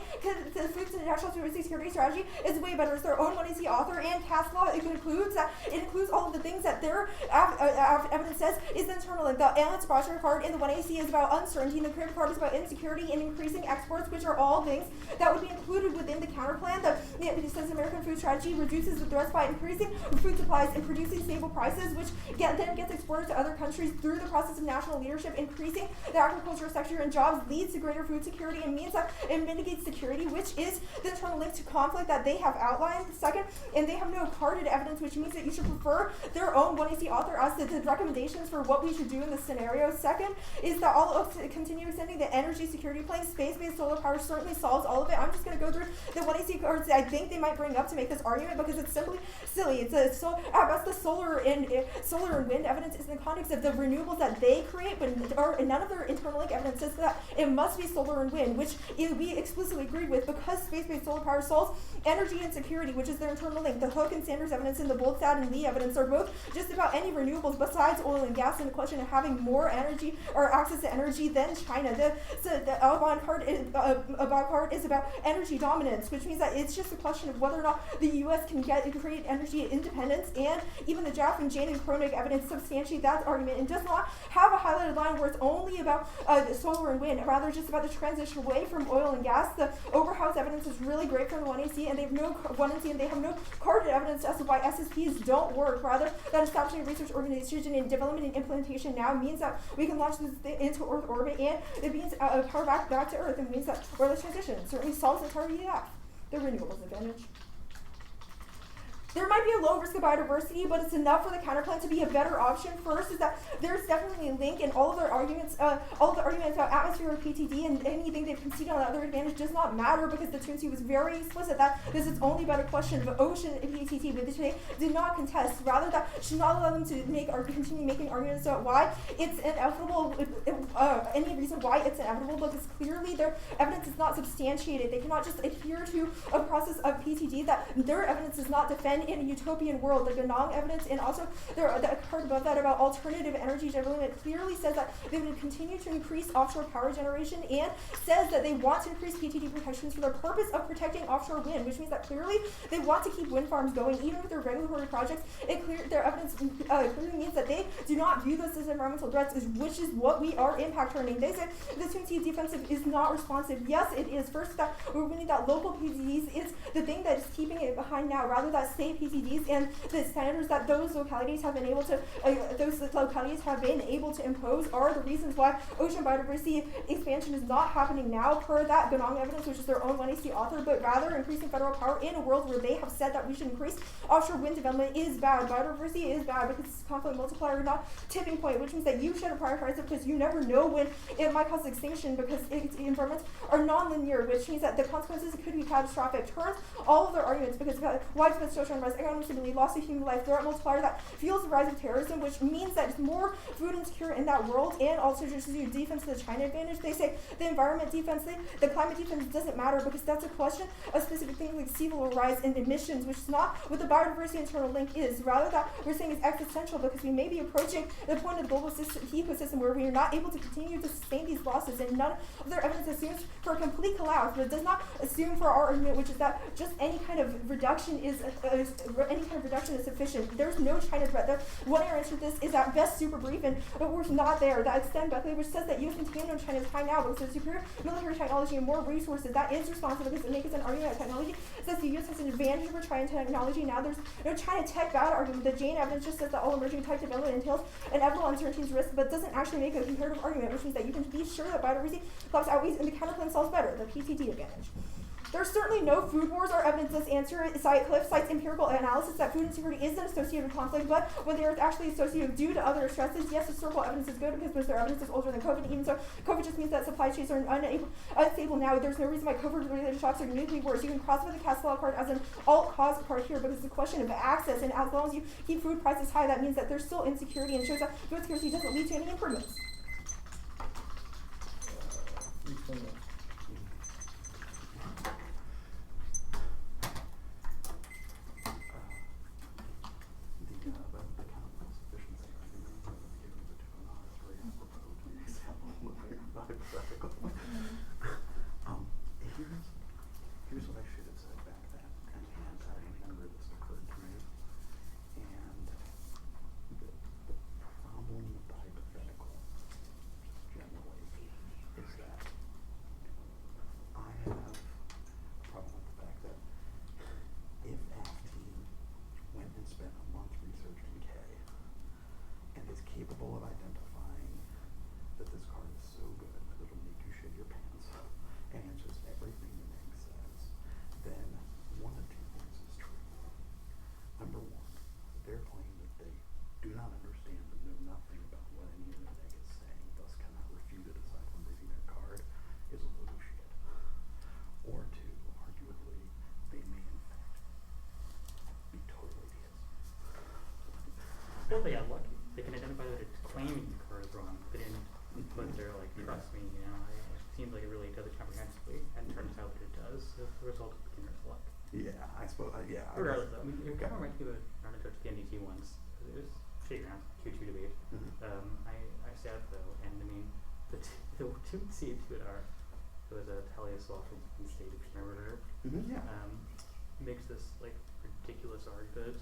Food and National Security Strategy is way better. It's their own 1AC author and cast law. It includes all of the things that their evidence says is internal. Like the Antitrust card in the 1AC is about uncertainty, and the credit card is about insecurity and increasing exports, which are all things that would be included within the counterplan. It says American food strategy reduces the threats by increasing food supplies and producing stable prices, which then gets exported to other countries through the process of national leadership. Increasing the agricultural sector and jobs leads to greater food security and means that it mitigates security, which is the internal link to conflict that they have outlined. Second, and they have no carded evidence, which means that you should prefer their own 1AC author as the recommendations for what we should do in this scenario. Second is that all of continue extending the energy security plan. Space-based solar power certainly solves all of it. I'm just going to go through the 1AC cards I think they might bring up to make this argument because it's simply silly. It's at best the solar and wind evidence is in the context of the renewables that they create, but none of their internal link evidence says that it must be solar and wind, which we explicitly agreed with because space-based solar power solves energy and security, which is their internal link. The Hook and Sanders evidence and the Boltzad and Lee evidence are both just about any renewables besides oil and gas, and the question of having more energy or access to energy than China. The Alban card is about energy dominance, which means that it's just a question of whether or not the U.S. can create energy independence, and even the Jaff and Jane and Kronig evidence substantiate that argument and does not have a highlighted line where it's only about solar and wind, rather just about the transition away from oil and gas. The Overhouse evidence is really great from the 1AC, and they have no 1AC, and they have no carded evidence as to why SSPs don't work. Rather, that establishing a research organization in development and implementation now means that we can launch this into Earth orbit, and it means power back to Earth, and means that wireless transition certainly solves the entire EF. The renewables advantage. There might be a low risk of biodiversity, but it's enough for the counterplan to be a better option. First is that there's definitely a link in all of their arguments, all of the arguments about atmosphere or PTD, and anything they've conceded on the other advantage does not matter because the Toonsy was very explicit that this is only about a question of ocean PTT, but they did not contest. Rather, that should not allow them to continue making arguments about why it's inevitable, any reason why it's inevitable, because clearly their evidence is not substantiated. They cannot just adhere to a process of PTD that their evidence does not defend in a utopian world. The Ganong evidence and also the card above that about alternative energy development clearly says that they would continue to increase offshore power generation and says that they want to increase PTT protections for the purpose of protecting offshore wind, which means that clearly they want to keep wind farms going even with their regulatory projects. Their evidence clearly means that they do not view this as environmental threats, which is what we are impact turning. They say the Tunisia defensive is not responsive. Yes, it is. First, that we need that local PTDs is the thing that is keeping it behind now, rather than state PTDs and the standards that those localities have been able to impose are the reasons why ocean biodiversity expansion is not happening now per that Ganong evidence, which is their own 1AC author, but rather increasing federal power in a world where they have said that we should increase offshore wind development is bad. Biodiversity is bad because it's a conflict multiplier, not tipping point, which means that you should prioritize it because you never know when it might cause extinction because environments are non-linear, which means that the consequences could be catastrophic. Turns all of their arguments because widespread social unrest, economic stability, loss of human life, threat multiplier that fuels the rise of terrorism, which means that it's more food insecure in that world, and also just do defense to the China advantage. They say the environment defense, the climate defense doesn't matter because that's a question of specific things like sea level rise and emissions, which is not what the biodiversity internal link is. Rather, that we're saying is existential because we may be approaching the point of the global ecosystem where we are not able to continue to sustain these losses, and none of their evidence assumes for a complete collapse, but it does not assume for our argument, which is that just any kind of reduction is sufficient. There's no China threat. The one answer to this is at best super brief, and but we're not there. That extend Buckley, which says that U.S. containment on China is high now because of superior military technology and more resources. That is responsible because it makes an argument that technology says the U.S. has an advantage over China technology. Now there's no China tech bad argument. The Jane evidence just says that all emerging tech development entails inevitable uncertainties risk, but doesn't actually make a comparative argument, which means that you can be sure that biodiversity collapse outweighs and the counterclaim solves better, the PTT advantage. There's certainly no food wars. Our evidence does answer. Cliff cites empirical analysis that food insecurity isn't associated with conflict, but when they are actually associated due to other stresses, yes, historical evidence is good because most of their evidence is older than COVID. Even so, COVID just means that supply chains are unstable now. There's no reason why COVID-related shocks are uniquely worse. You can cross with the Castle card as an alt cause card here because it's a question of access, and as long as you keep food prices high, that means that there's still insecurity and shows that food scarcity doesn't lead to any improvements. Here's what I should have said back then, and I remember this occurred to me, and the problem with the hypothetical generally is that I have a problem with the fact that if AFT went and spent a month researching K and is capable of identifying that this card is so good that it'll make you shit your pants and answers everything the neg says, then one of two things is true. Number one, their claim that they do not understand and know nothing about what any of the neg is saying, thus cannot refute it aside from reading their card, is a load of shit. Or two, arguably, they may in fact be total idiots. Well, they got lucky. They can identify that it's claiming the card is wrong. They didn't put their, like, trust me, you know, it seems like it really does it comprehensively, and it turns out that it does as a result of beginner's luck. Yeah, I suppose, yeah. Regardless, though, I mean, it kind of reminds me of a judge at the NDT once. It was shaking around Q2 debate. I sat, though, and I mean, the two seeds to it are, there was a Talius law from the state, if you remember her. Yeah. Makes this, like, ridiculous argument.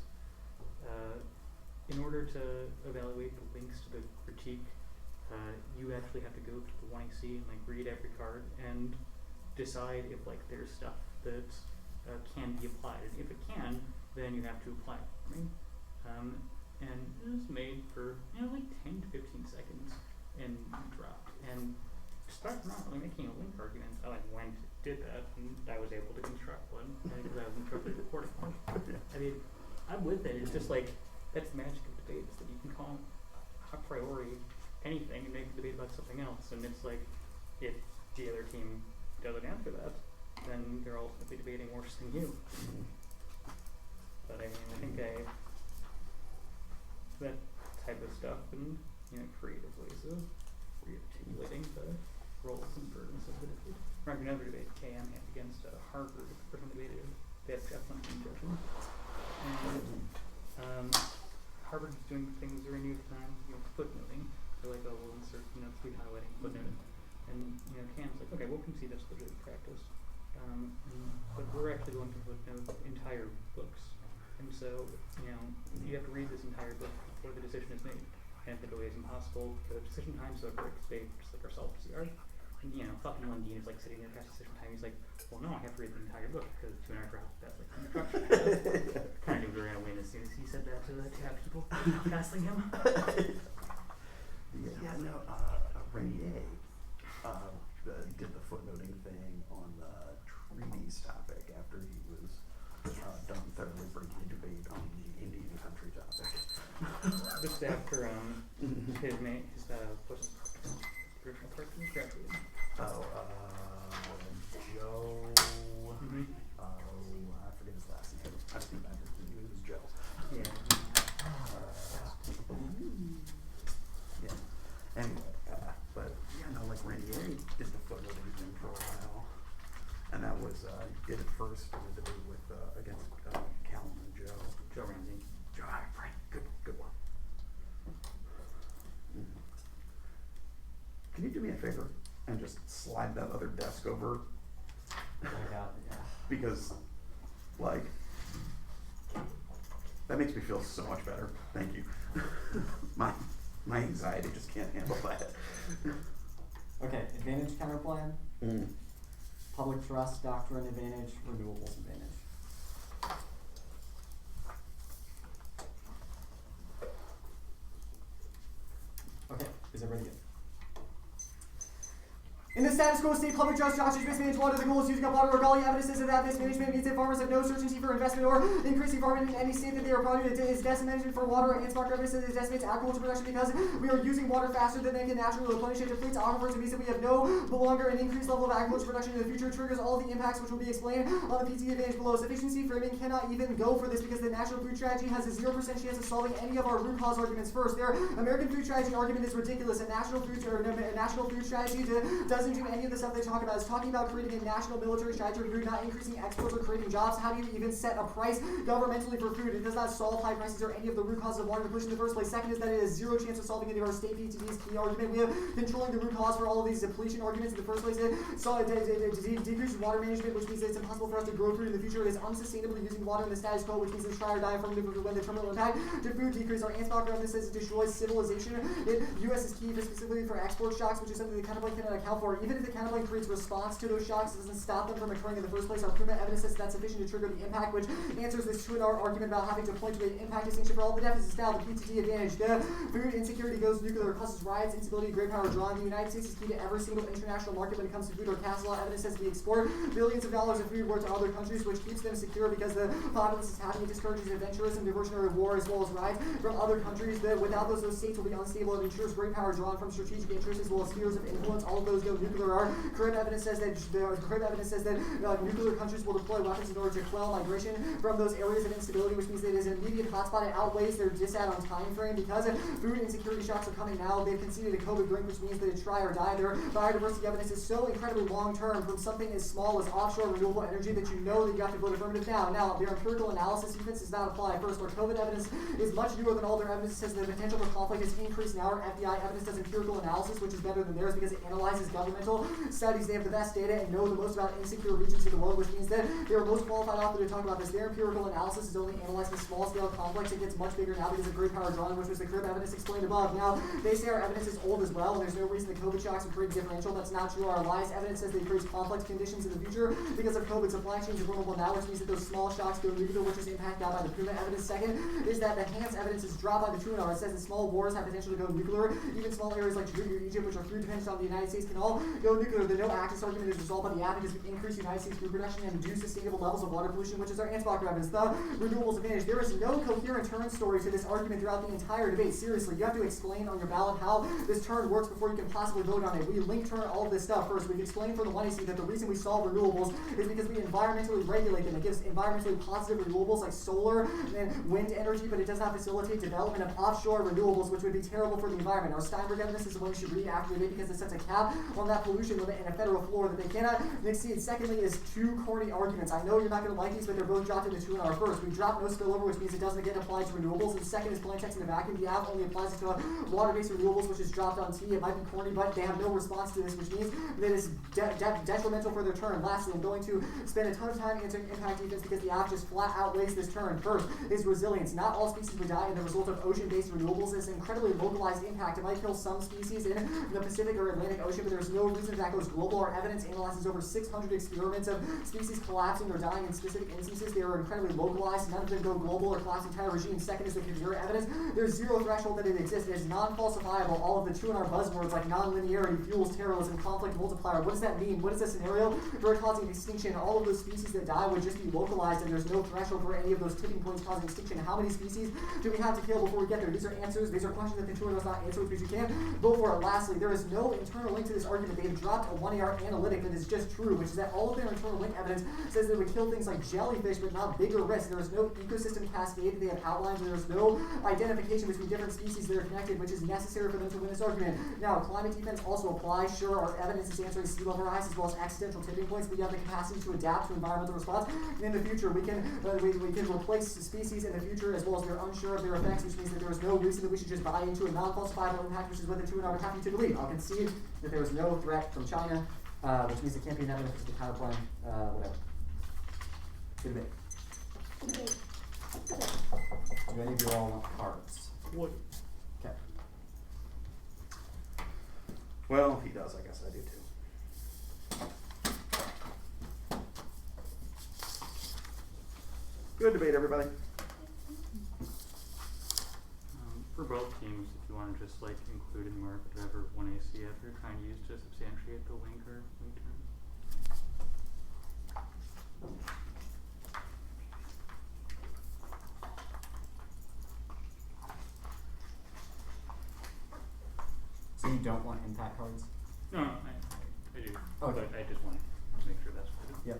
In order to evaluate the links to the critique, you actually have to go through the 1AC and like read every card and decide if like there's stuff that can be applied. And if it can, then you have to apply it. Right? And it was made for like 10 to 15 seconds and dropped. And start not really making a link argument. I like went did that and I was able to construct one because I was instructed recording one. I mean, I'm with it. It's just like that's the magic of debates that you can call a priori anything and make a debate about something else, and it's like if the other team doesn't answer that, then they're ultimately debating worse than you. But I mean, I think that type of stuff and creative ways of rearticulating the roles and burdens of the debate. Remember another debate, KM against Harvard, the person debated they had Jeff on judgment. And Harvard's doing things during new time, footnoting. They're like, oh, we'll insert, tweet highlighting, footnote. And Cam's like, okay, we'll concede that's legit practice. But we're actually going to footnote entire books. And so, you have to read this entire book before the decision is made. And if it really is impossible, the decision times are very fixed, just like ourselves are. And, fucking Lundin is like sitting there past decision time. He's like, well, no, I have to read the entire book because 2 hours out. That's like kind of knew we were gonna win as soon as he said that to the chat people casting him. Renier did the footnoting thing on the treaties topic after he was done thoroughly bringing a debate on the Indian country topic. Just after his what's original person graduated. Joe. I forget his last name. I think I knew it was Joe. Yeah. Anyway, Renier did the footnoting thing for a while, and that was did it first in the debate with against Callum and Joe. Joe Ramsey. Joe, right? Good one. Mm-hmm. Can you do me a favor and just slide that other desk over? Oh my god, yeah. Because, that makes me feel so much better. Thank you. My anxiety just can't handle that. Okay, advantage counterplan. Public trust doctrine advantage, renewables advantage. Okay, is everybody good? In the status quo state, public trust structures mismanage water. The goal is using up water. Regarding evidences of that mismanagement means that farmers have no certainty for investment or increasing farming in any state that they are probably is decimated for water and spark evidence that it decimates agricultural production because we are using water faster than they can naturally replenish it. Depletes aquifers. It means that we have no longer an increased level of agricultural production in the future. Triggers all the impacts which will be explained on the PT advantage below. Sufficiency framing cannot even go for this because the national food strategy has a 0% chance of solving any of our root cause arguments first. Their American food strategy argument is ridiculous. A national food strategy doesn't do any of the stuff they talk about. Is talking about creating a national military strategy for food, not increasing exports or creating jobs. How do you even set a price governmentally for food? It does not solve high prices or any of the root causes of water depletion in the first place. Second is that it has 0 chance of solving any of our state PTD's key argument. We have controlling the root cause for all of these depletion arguments in the first place. It decreases water management, which means that it's impossible for us to grow food in the future. It is unsustainably using water in the status quo, which means it's try or die from when the terminal impact to food decrease. Our Ansbach reference says it destroys civilization. U.S. is key specifically for export shocks, which is something the counterpoint cannot account for. Even if the counterpoint creates response to those shocks, it doesn't stop them from occurring in the first place. Our proven evidence says that's sufficient to trigger the impact, which answers this 2-hour argument about having to point to an impact distinction for all the deficits. Now, the PTT advantage. The food insecurity goes nuclear, causes riots, instability, great power drawn. The United States is key to every single international market when it comes to food or cash law. Evidence says we export billions of dollars of food to other countries, which keeps them secure because the populace is happy. It discourages adventurism, diversionary war, as well as riots from other countries. Without those states will be unstable and ensures great power drawn from strategic interests as well as spheres of influence. All of those go nuclear. Our current evidence says that nuclear countries will deploy weapons in order to quell migration from those areas of instability, which means that it is an immediate hotspot. It outweighs their disad on time frame because food insecurity shocks are coming now. They've conceded a COVID brink, which means that it's try or die. Their biodiversity evidence is so incredibly long term from something as small as offshore renewable energy that you know that you have to vote affirmative now. Now, their empirical analysis defense does not apply. First, our COVID evidence is much newer than all their evidence. It says the potential for conflict is increased now. Our FBI evidence does empirical analysis, which is better than theirs because it analyzes governmental studies. They have the best data and know the most about insecure regions of the world, which means that they are most qualified author to talk about this. Their empirical analysis is only analyzing small-scale conflicts. It gets much bigger now because of great power drawn, which was the crib evidence explained above. Now, they say our evidence is old as well, and there's no reason the COVID shocks would create a differential. That's not true. Our lies evidence says that it creates complex conditions in the future because of COVID. Supply chains are vulnerable now, which means that those small shocks go nuclear, which is impacted now by the proven evidence. Second is that the Hans evidence is dropped by the 2 hour. It says that small wars have potential to go nuclear. Even small areas like Djibouti or Egypt, which are food dependent on the United States, can all go nuclear. The no access argument is resolved by the app because we increase United States food production and reduce sustainable levels of water pollution, which is our Ansbach evidence. The renewables advantage. There is no coherent turn story to this argument throughout the entire debate. Seriously, you have to explain on your ballot how this turn works before you can possibly vote on it. We link turn all of this stuff first. We've explained for the 1AC that the reason we solve renewables is because we environmentally regulate them. It gives environmentally positive renewables like solar and wind energy, but it does not facilitate development of offshore renewables, which would be terrible for the environment. Our Steinberg evidence is the one you should read after the debate because it sets a cap on that pollution pollution limit and a federal floor that they cannot exceed. Secondly is two corny arguments. I know you're not going to like these, but they're both dropped into 2 in our first. We dropped no spillover, which means it doesn't get applied to renewables. And the second is plain text in a vacuum. The app only applies it to water-based renewables, which is dropped on T. It might be corny, but they have no response to this, which means that it's detrimental for their turn. Lastly, I'm going to spend a ton of time answering impact defense because the app just flat outweighs this turn. First is resilience. Not all species would die in the result of ocean-based renewables. It's an incredibly localized impact. It might kill some species in the Pacific or Atlantic Ocean, but there's no reason that goes global. Our evidence analyzes over 600 experiments of species collapsing or dying in specific instances. They are incredibly localized. None of them go global or collapse entire regime. Second is the coherent evidence. There's zero threshold that it exists. It is non-falsifiable. All of the 2 in our buzzwords like non-linearity, fuels, terrorism, conflict, multiplier. What does that mean? What is the scenario for causing extinction? All of those species that die would just be localized, and there's no threshold for any of those tipping points causing extinction. How many species do we have to kill before we get there? These are answers. These are questions that the tour does not answer, which you can vote for it. Lastly, there is no internal link to this argument. They've dropped a 1AR analytic that is just true, which is that all of their internal link evidence says they would kill things like jellyfish, but not bigger risks. There is no ecosystem cascade that they have outlined. There is no identification between different species that are connected, which is necessary for them to win this argument. Now, climate defense also applies. Sure, our evidence is answering sea level rise as well as accidental tipping points, but you have the capacity to adapt to environmental response. And in the future, we can replace species in the future as well as we're unsure of their effects, which means that there is no reason that we should just buy into a non-falsifiable impact, which is what the 2 and I would have you to believe. I'll concede that there is no threat from China, which means it can't be an evidence of the power plant, whatever. Good debate. Do any of you all want cards? What? Okay. Well, if he does, I guess I do too. Good debate, everybody. For both teams, if you want to just like include in mark whatever 1AC you're trying to use to substantiate the link or link term. So you don't want impact cards? No, I do. Okay. But I just want to make sure that's what it is. Yep.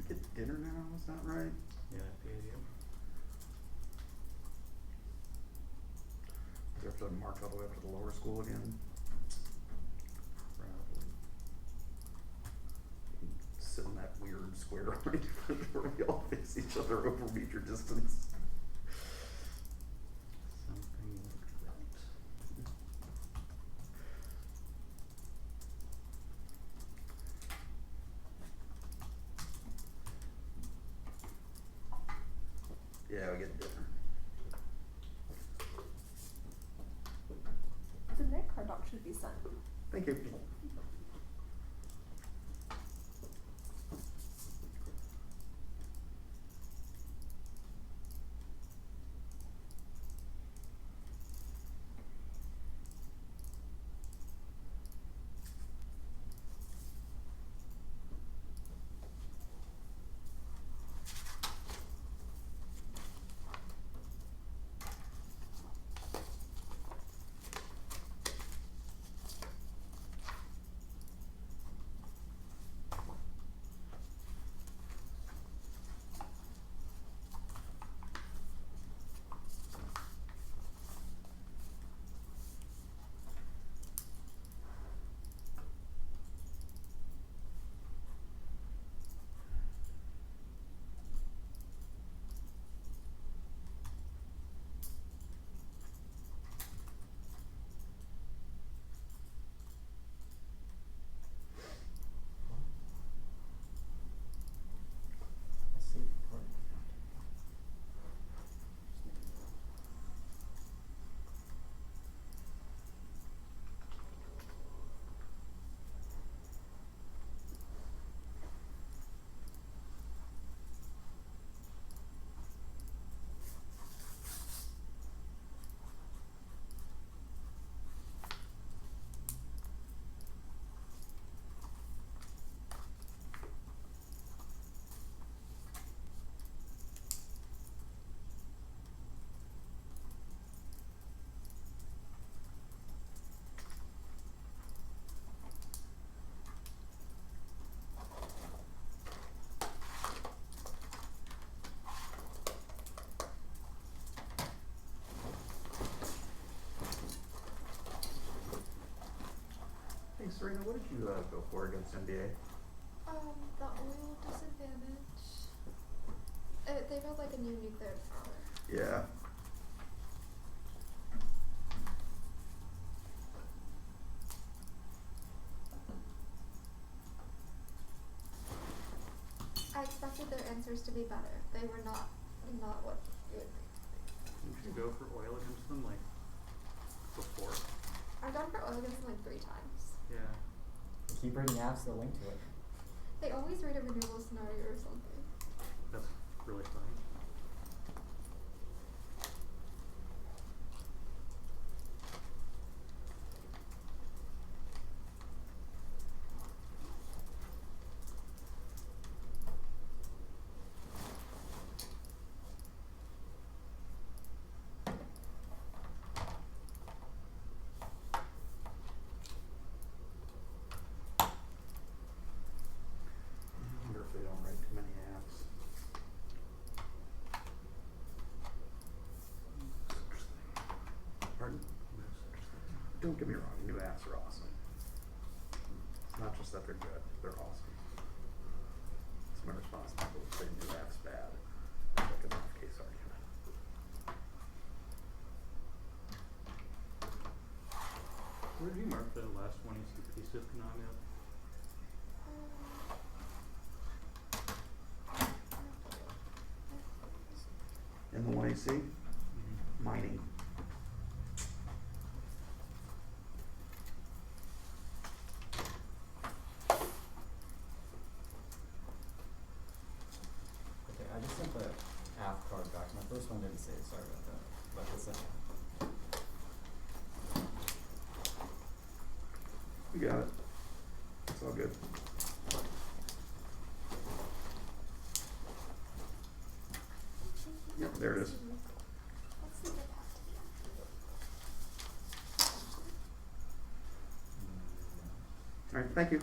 Get dinner now, is that right? Yeah, that's the idea. Do you have to mark all the way up to the lower school again? Probably. Sit in that weird square where we all face each other over meter distance. Something like that. Yeah, we get dinner. The next card doc should be sent. Thank you. Serena, what did you go for against NBA? The oil disadvantage. They built like a new nuclear power. Yeah. I expected their answers to be better. They were not what you would think. Did you go for oil against them like before? I've gone for oil against them like 3 times. Yeah. Keep reading apps that link to it. They always read a renewable scenario or something. That's really funny. I wonder if they don't write too many apps. Pardon? Don't get me wrong, new apps are awesome. It's not just that they're good, they're awesome. It's my response to people who say new apps bad. That's like an off-case argument. Where did you mark the last one you see piece of Konami up? And the one I see? Mining. Okay, I just sent the app card back. My first one didn't say it, sorry about that. But the second one. We got it. It's all good. Yep, there it is. Let's see what has to be Alright, thank you.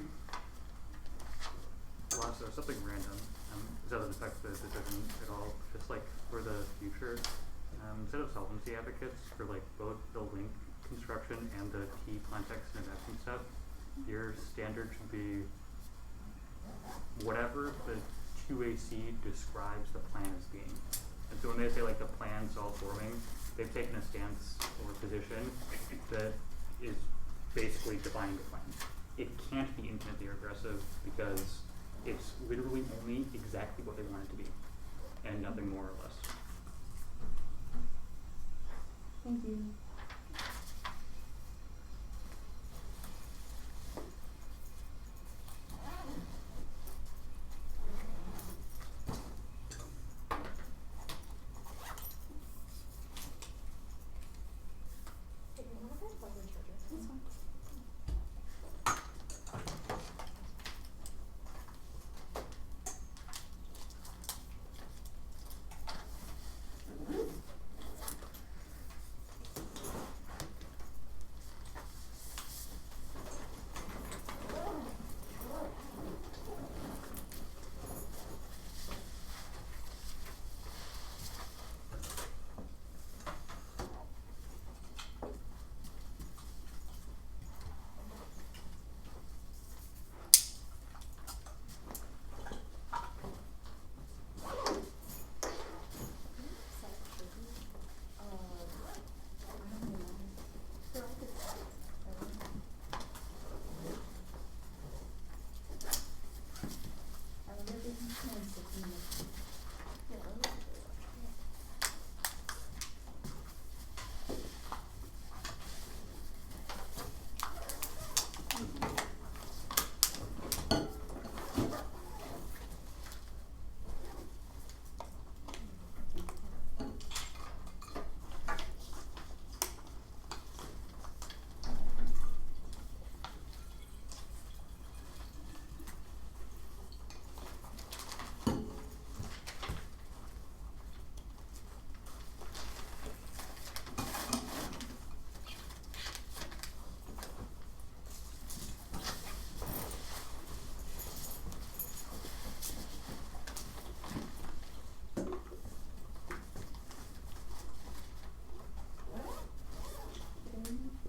LASA, something random. It doesn't affect the decision at all. Just like for the future, instead of solvency advocates for like both the link construction and the key context and investment step, your standard should be whatever the 2AC describes the plan as being. And so when they say like the plan's all forming, they've taken a stance or position that is basically defining the plan. It can't be infinitely regressive because it's literally only exactly what they want it to be and nothing more or less. Thank you.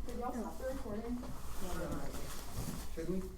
Did y'all stop the recording? Should we